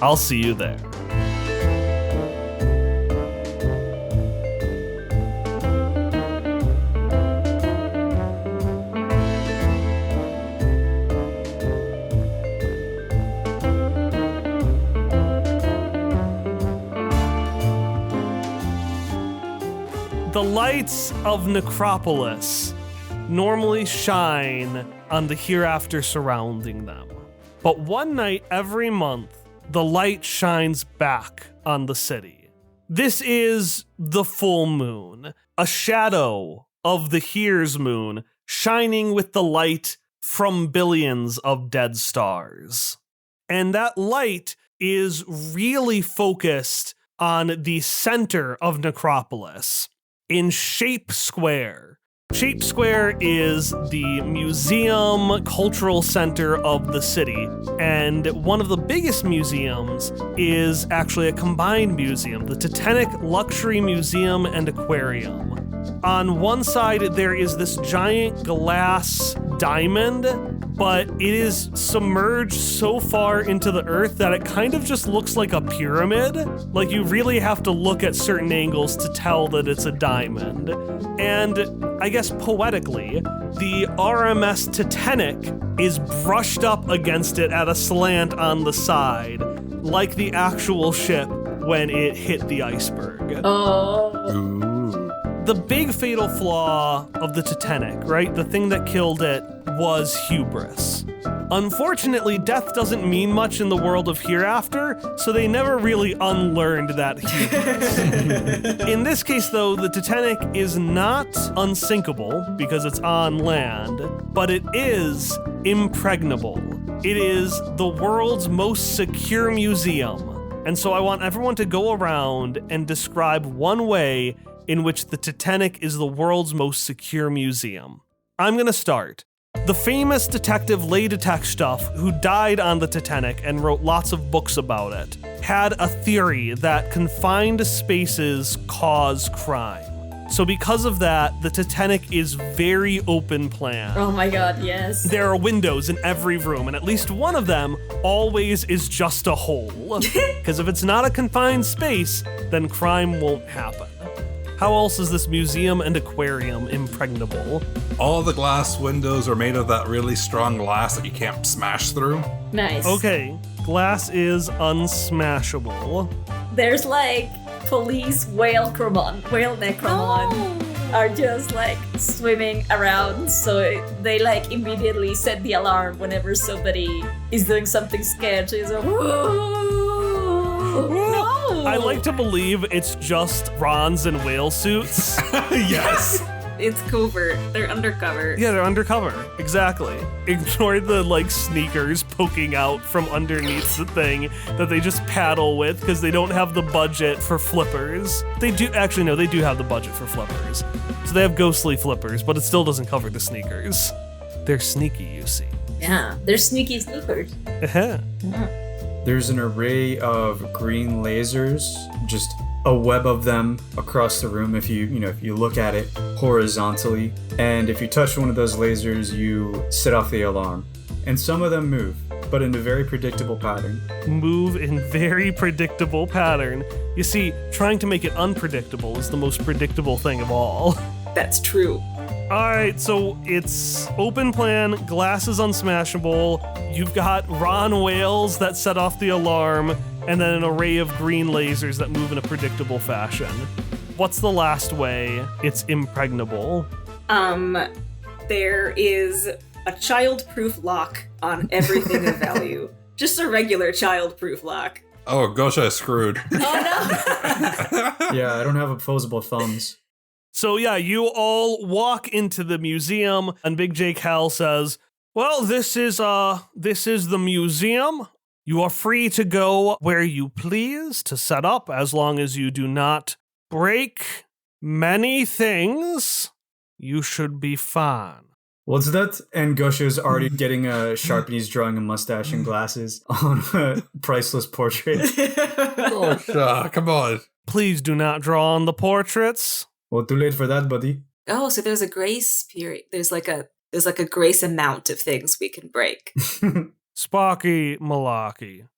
I'll see you there. The lights of Necropolis normally shine on the hereafter surrounding them. But one night every month, the light shines back on the city. This is the full moon, a shadow of the Here's moon, shining with the light from billions of dead stars. And that light is really focused on the center of Necropolis, in Shape Square. Shape Square is the museum cultural center of the city, and one of the biggest museums is actually a combined museum, the Titanic Luxury Museum and Aquarium. On one side, there is this giant glass diamond, but it is submerged so far into the earth that it kind of just looks like a pyramid. Like you really have to look at certain angles to tell that it's a diamond. And I guess poetically, the RMS Titanic is brushed up against it at a slant on the side, like the actual ship when it hit the iceberg. Oh. Ooh. The big fatal flaw of the Titanic, right? The thing that killed it was hubris. Unfortunately, death doesn't mean much in the world of hereafter, so they never really unlearned that hubris. In this case, though, the Titanic is not unsinkable because it's on land, but it is impregnable. It is the world's most secure museum. And so I want everyone to go around and describe one way in which the Titanic is the world's most secure museum. I'm gonna start. The famous detective Lady Detective, who died on the Titanic and wrote lots of books about it, had a theory that confined spaces cause crime. So because of that, the Titanic is very open plan. Oh my god, yes. There are windows in every room, and at least one of them always is just a hole. Because if it's not a confined space, then crime won't happen. How else is this museum and aquarium impregnable? All the glass windows are made of that really strong glass that you can't smash through. Nice. Okay, glass is unsmashable. There's like police whale necromon are just like swimming around, so they like immediately set the alarm whenever somebody is doing something sketchy. It's like, whoa, no. I like to believe it's just bronze and whale suits. Yes. It's covert. They're undercover. Yeah, they're undercover. Exactly. Ignore the like sneakers poking out from underneath the thing that they just paddle with because they don't have the budget for flippers. They do have the budget for flippers. So they have ghostly flippers, but it still doesn't cover the sneakers. They're sneaky, you see. Yeah, they're sneaky sneakers. There's an array of green lasers, just a web of them across the room if you look at it horizontally. And if you touch one of those lasers, you set off the alarm. And some of them move, but in a very predictable pattern. Move in very predictable pattern. You see, trying to make it unpredictable is the most predictable thing of all. That's true. Alright, so it's open plan, glass is unsmashable, you've got Ron whales that set off the alarm, and then an array of green lasers that move in a predictable fashion. What's the last way it's impregnable? There is a child-proof lock on everything of value. Just a regular child-proof lock. Oh, Gosha is screwed. Oh no! Yeah, I don't have opposable thumbs. So yeah, you all walk into the museum, and Big Jake Hal says, well, this is the museum. You are free to go where you please to set up as long as you do not break many things. You should be fine. What's that? And Gosha's already getting a Sharpie. He's drawing a mustache and glasses on a priceless portrait. Gosha, come on. Please do not draw on the portraits. Well, too late for that, buddy. Oh, so there's a grace period. There's like a grace amount of things we can break. Sparky Malaki,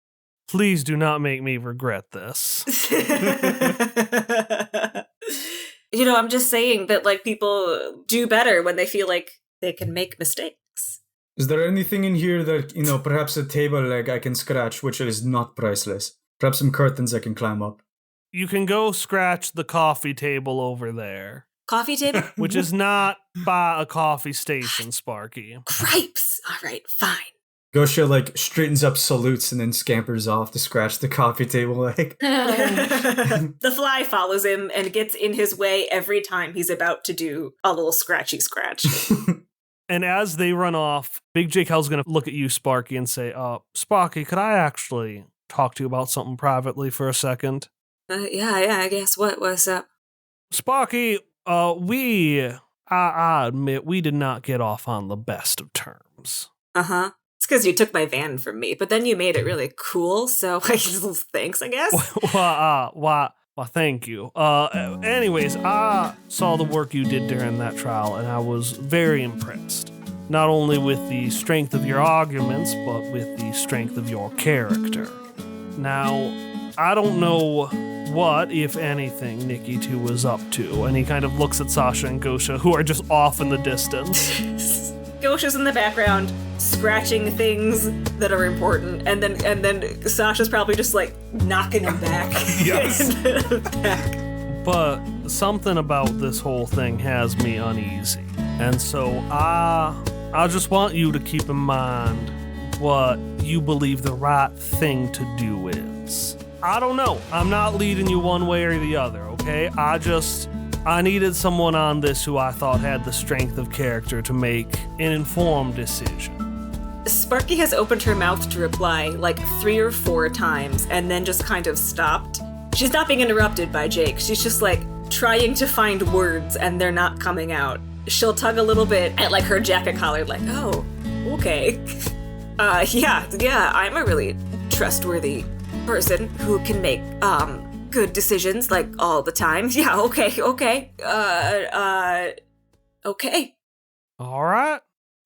please do not make me regret this. I'm just saying that like people do better when they feel like they can make mistakes. Is there anything in here that, perhaps a table leg I can scratch, which is not priceless? Perhaps some curtains I can climb up. You can go scratch the coffee table over there. Coffee table? Which is not by a coffee station, Sparky. Gripes! Alright, fine. Gosha, straightens up, salutes, and then scampers off to scratch the coffee table leg. The fly follows him and gets in his way every time he's about to do a little scratchy scratch. And as they run off, Big Jake Hal's going to look at you, Sparky, and say, Sparky, could I actually talk to you about something privately for a second? Yeah, I guess. What's up? Sparky, I admit we did not get off on the best of terms. Uh-huh. It's because you took my van from me, but then you made it really cool, so thanks, I guess. Well, thank you. Anyways, I saw the work you did during that trial, and I was very impressed. not only with the strength of your arguments, but with the strength of your character. Now, I don't know what, if anything, Nikki 2 was up to, and he kind of looks at Sasha and Gosha, who are just off in the distance. Gosha's in the background, scratching things that are important, and then Sasha's probably just like knocking him back. Yes. back. But something about this whole thing has me uneasy, and so I just want you to keep in mind what you believe the right thing to do is. I don't know. I'm not leading you one way or the other, okay? I needed someone on this who I thought had the strength of character to make an informed decision. Sparky has opened her mouth to reply like 3 or 4 times and then just kind of stopped. She's not being interrupted by Jake. She's just like trying to find words and they're not coming out. She'll tug a little bit at like her jacket collar like, oh, okay. Yeah, I'm a really trustworthy person who can make, good decisions, like, all the time. Yeah, okay. Okay. All right.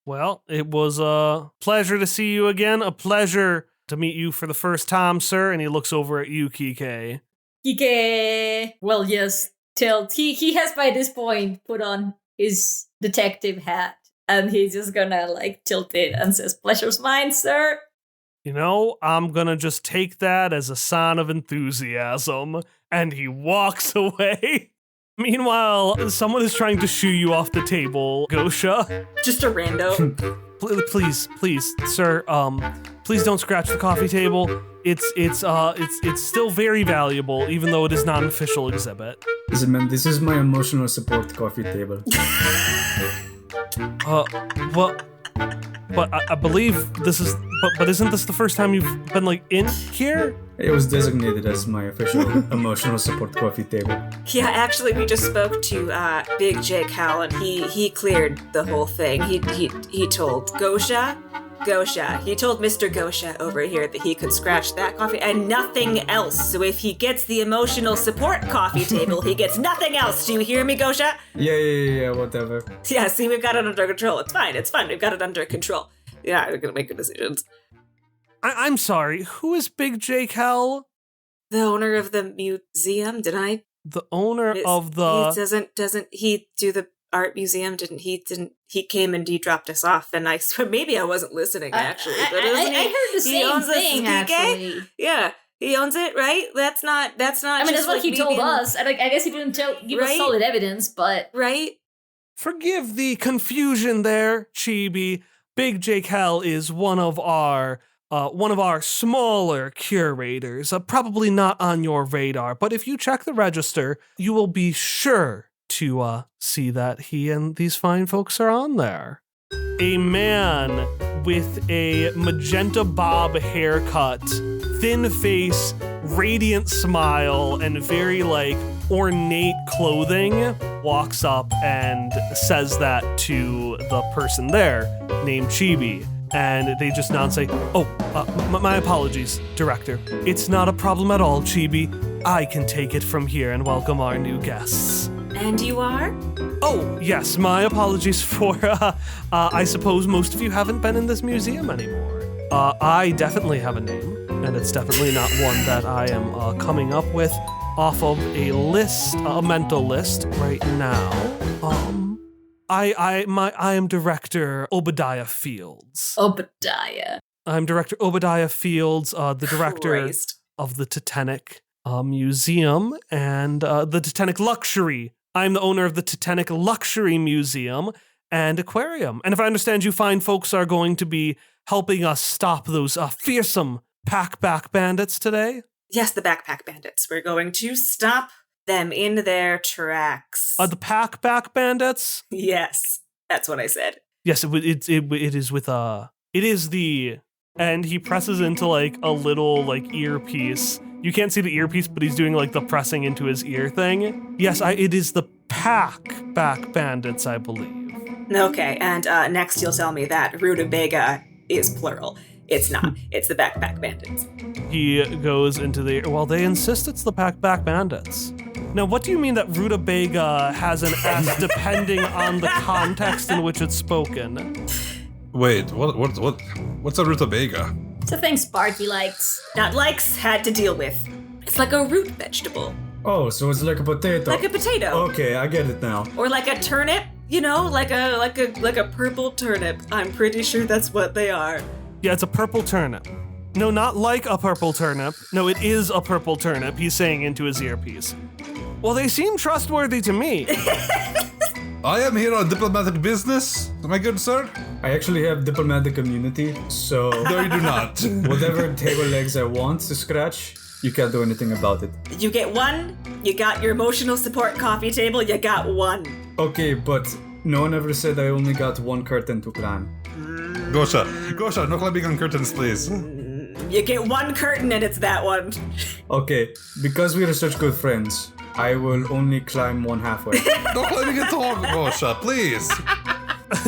Well, it was a pleasure to see you again. A pleasure to meet you for the first time, sir. And he looks over at you, Quique. Quique will just tilt. He has by this point put on his detective hat, and he's just gonna, like, tilt it and says, pleasure's mine, sir. You know, I'm gonna just take that as a sign of enthusiasm. And he walks away. Meanwhile, someone is trying to shoo you off the table, Gosha. Just a rando. Please, sir, please don't scratch the coffee table. It's still very valuable, even though it is not an official exhibit. Listen, man, this is my emotional support coffee table. But I believe this is. But isn't this the first time you've been like in here? It was designated as my official emotional support coffee table. Yeah, actually, we just spoke to Big Jake Howell, and he cleared the whole thing. He told Gosha. He told Mr. Gosha over here that he could scratch that coffee and nothing else. So if he gets the emotional support coffee table, he gets nothing else. Do you hear me, Gosha? Yeah, whatever. Yeah, see, we've got it under control. It's fine. We've got it under control. Yeah, we're gonna make good decisions. I'm sorry, who is Big Jake Hell? The owner of the museum, The owner of the... Doesn't he do the art museum? He came and he dropped us off, and I swear, maybe I wasn't listening, actually. But I heard the same thing, actually. Yeah, he owns it, right? That's not I mean, that's what he told us, and I guess he didn't give us solid evidence, but... Right? Forgive the confusion there, Chibi. Big Jake Hell is one of our smaller curators, probably not on your radar, but if you check the register, you will be sure to see that he and these fine folks are on there. A man with a magenta bob haircut, thin face, radiant smile, and very, ornate clothing walks up and says that to the person there named Chibi. And they just nod and say, my apologies, Director. It's not a problem at all, Chibi. I can take it from here and welcome our new guests. And you are? Oh, yes, my apologies for, I suppose most of you haven't been in this museum anymore. I definitely have a name, and it's definitely not one that I am coming up with off of a list, a mental list right now. I am Director Obadiah Fields. Obadiah. I'm Director Obadiah Fields, the director of the Titanic Museum and the Titanic Luxury. I'm the owner of the Titanic Luxury Museum and Aquarium. And if I understand you fine folks are going to be helping us stop those fearsome pack-back bandits today? Yes, the backpack bandits. We're going to stop them in their tracks. The pack-back bandits? Yes, that's what I said. Yes, it is with it is the, and he presses into a little earpiece. You can't see the earpiece, but he's doing the pressing into his ear thing. Yes, it is the pack-back bandits, I believe. Okay, and next you'll tell me that rutabaga is plural. It's not. It's the backpack bandits. He goes into the... Well, they insist it's the pack-back bandits. Now, what do you mean that rutabaga has an S depending on the context in which it's spoken? Wait, what's a rutabaga? It's a thing Sparky likes. Not likes, had to deal with. It's like a root vegetable. Oh, so it's like a potato. Like a potato. Okay, I get it now. Or like a turnip, you know, like a purple turnip. I'm pretty sure that's what they are. Yeah, it's a purple turnip. No, not like a purple turnip. No, it is a purple turnip, he's saying into his earpiece. Well, they seem trustworthy to me. I am here on diplomatic business, my good sir. I actually have diplomatic immunity, so No, you do not. whatever table legs I want to scratch, you can't do anything about it. You get one, you got your emotional support coffee table, you got one. Okay, but no one ever said I only got one curtain to climb. Gosha, no climbing on curtains, please. You get one curtain and it's that one. Okay, because we are such good friends, I will only climb one halfway. No climbing at all, Gosha, please.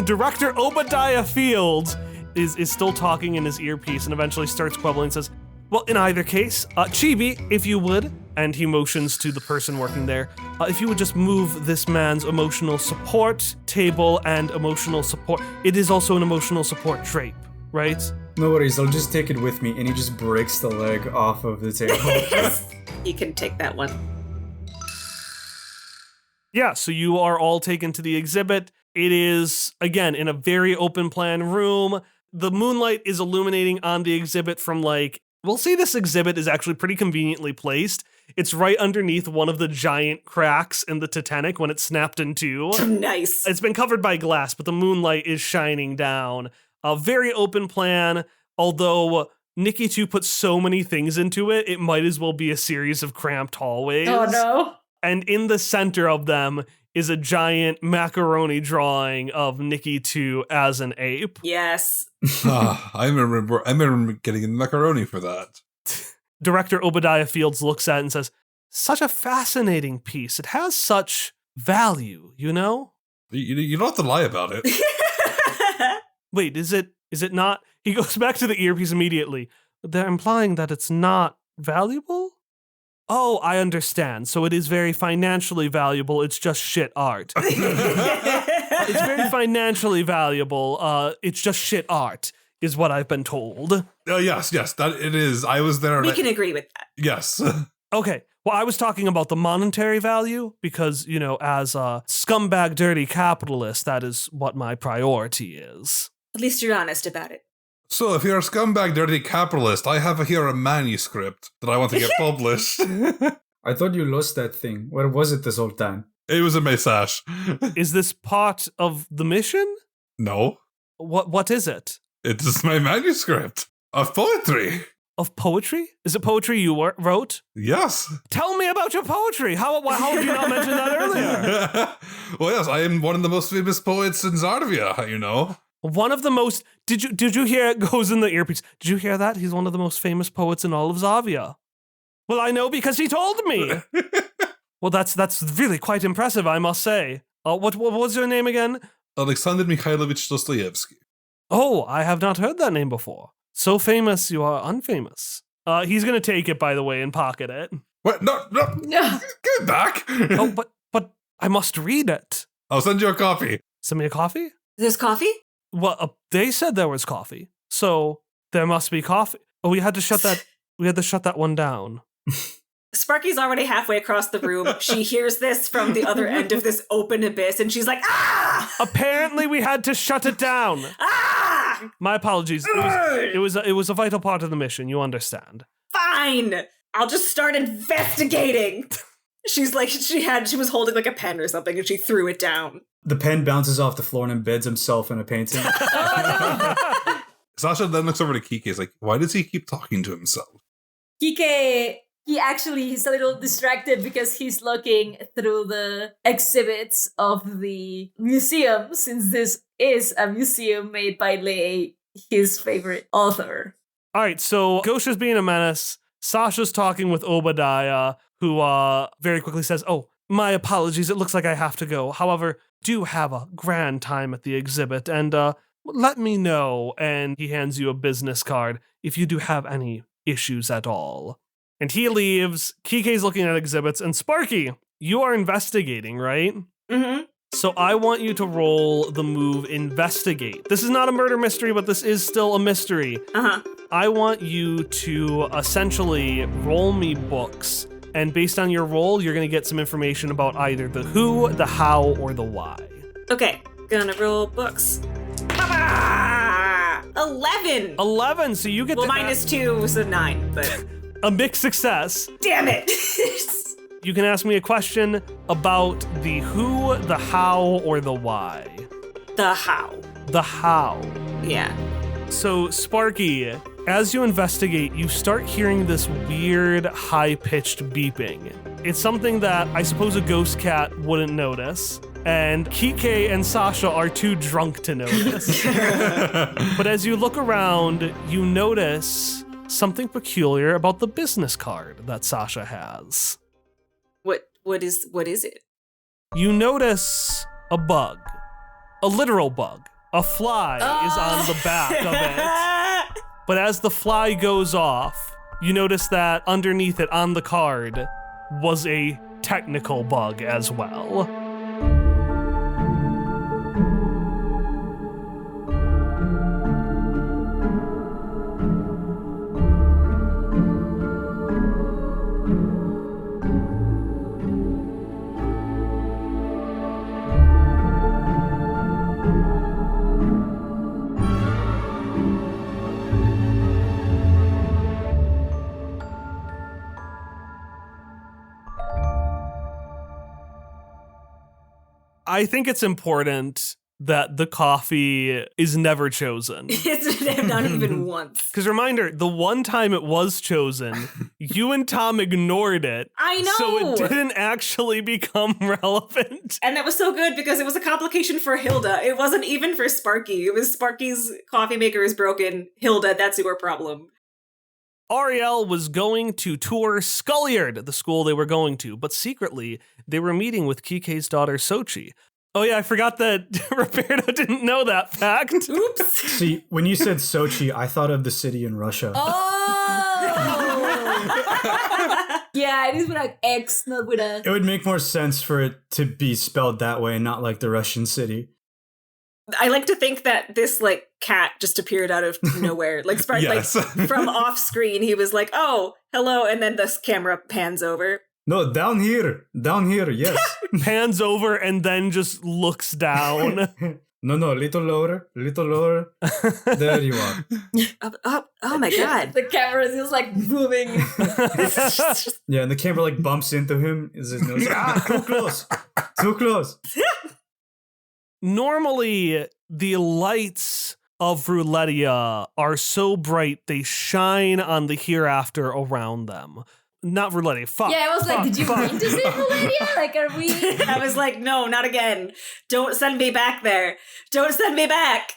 Director Obadiah Fields is still talking in his earpiece and eventually starts quibbling and says, well, in either case, Chibi, if you would, and he motions to the person working there, if you would just move this man's emotional support table and emotional support. It is also an emotional support drape, right? No worries, I'll just take it with me, and he just breaks the leg off of the table. You can take that one. Yeah, so you are all taken to the exhibit. It is, again, in a very open plan room. The moonlight is illuminating on the exhibit from we'll say this exhibit is actually pretty conveniently placed. It's right underneath one of the giant cracks in the Titanic when it snapped in two. Nice. It's been covered by glass, but the moonlight is shining down. A very open plan, although Nikki 2 put so many things into it, it might as well be a series of cramped hallways. Oh no. And in the center of them is a giant macaroni drawing of Nikki 2 as an ape. Yes. I remember getting macaroni for that. Director Obadiah Fields looks at it and says, such a fascinating piece. It has such value, you know? You don't have to lie about it. Wait, is it not? He goes back to the earpiece immediately. They're implying that it's not valuable? Oh, I understand. So it is very financially valuable. It's just shit art. It's very financially valuable. It's just shit art, is what I've been told. Yes, that it is. I was there. We can agree with that. Yes. Okay. Well, I was talking about the monetary value because, as a scumbag, dirty capitalist, that is what my priority is. At least you're honest about it. So, if you're a scumbag, dirty capitalist, I have here a manuscript that I want to get published. I thought you lost that thing. Where was it this whole time? It was in my sash. Is this part of the mission? No. What is it? It is my manuscript of poetry. Of poetry? Is it poetry you wrote? Yes. Tell me about your poetry. How did you not mention that earlier? Well, yes, I am one of the most famous poets in Tsarvia, you know. One of the most. Did you hear it goes in the earpiece? Did you hear that? He's one of the most famous poets in all of Tsarvia. Well, I know because he told me. Well, that's really quite impressive, I must say. What was your name again? Alexander Mikhailovich Dostoevsky. Oh, I have not heard that name before. So famous, you are unfamous. He's gonna take it, by the way, and pocket it. What? No. No. Get back. Oh, but I must read it. I'll send you a copy. Send me a coffee? There's coffee? Well, they said there was coffee, so there must be coffee. Oh, we had to shut that one down. Sparky's already halfway across the room. She hears this from the other end of this open abyss, and she's like, ah! Apparently, we had to shut it down. Ah! My apologies. It was a vital part of the mission. You understand? Fine. I'll just start investigating. She's like, she was holding like a pen or something, and she threw it down. The pen bounces off the floor and embeds himself in a painting. Sasha then looks over to Quique. He's like, why does he keep talking to himself? Quique, he's a little distracted because he's looking through the exhibits of the museum, since this is a museum made by Lei, his favorite author. All right, so Gosha's being a menace. Sasha's talking with Obadiah, who very quickly says, oh, my apologies, it looks like I have to go. However, do have a grand time at the exhibit, and let me know. And he hands you a business card if you do have any issues at all. And he leaves. Quique's looking at exhibits, and Sparky, You are investigating, right? Mm-hmm. So I want you to roll the move investigate. This is not a murder mystery, but this is still a mystery. Uh-huh. I want you to essentially roll me books. And based on your roll, you're going to get some information about either the who, the how, or the why. Okay, gonna roll books. 11! 11, so you get Well, -2, so 9, but... a mixed success. Damn it! You can ask me a question about the who, the how, or the why. The how. The how. Yeah. So, Sparky, as you investigate, you start hearing this weird, high-pitched beeping. It's something that I suppose a ghost cat wouldn't notice, and Quique and Sasha are too drunk to notice. But as you look around, you notice something peculiar about the business card that Sasha has. What is it? You notice a bug. A literal bug. A fly is on the back of it. But as the fly goes off, you notice that underneath it on the card was a technical bug as well. I think it's important that the coffee is never chosen. It's not even once. Because reminder, the one time it was chosen, you and Tom ignored it. I know! So it didn't actually become relevant. And that was so good because it was a complication for Hilda. It wasn't even for Sparky. It was Sparky's coffee maker is broken. Hilda, that's your problem. Ariel was going to tour Sculliard, the school they were going to, but secretly, they were meeting with Quique's daughter, Sochi. Oh yeah, I forgot that Roberto didn't know that fact. Oops. See, when you said Sochi, I thought of the city in Russia. Oh! Yeah, it is with an X, not with a... It would make more sense for it to be spelled that way, not like the Russian city. I like to think that this, like, cat just appeared out of nowhere. Like, Sparky, Yes. like, from off screen, he was like, oh, hello, and then this camera pans over. No, down here, yes. Pans over and then just looks down. No, little lower. There you are. Oh my god. The camera is just like moving. Yeah, and the camera like bumps into him. Is his nose? Too close. Normally, the lights of Roulettia are so bright they shine on the hereafter around them. Not Roulettia, fuck. Yeah, I was like, fuck, did you fuck. mean to say Roulettia? Like, are we... I was like, no, not again. Don't send me back there. Don't send me back.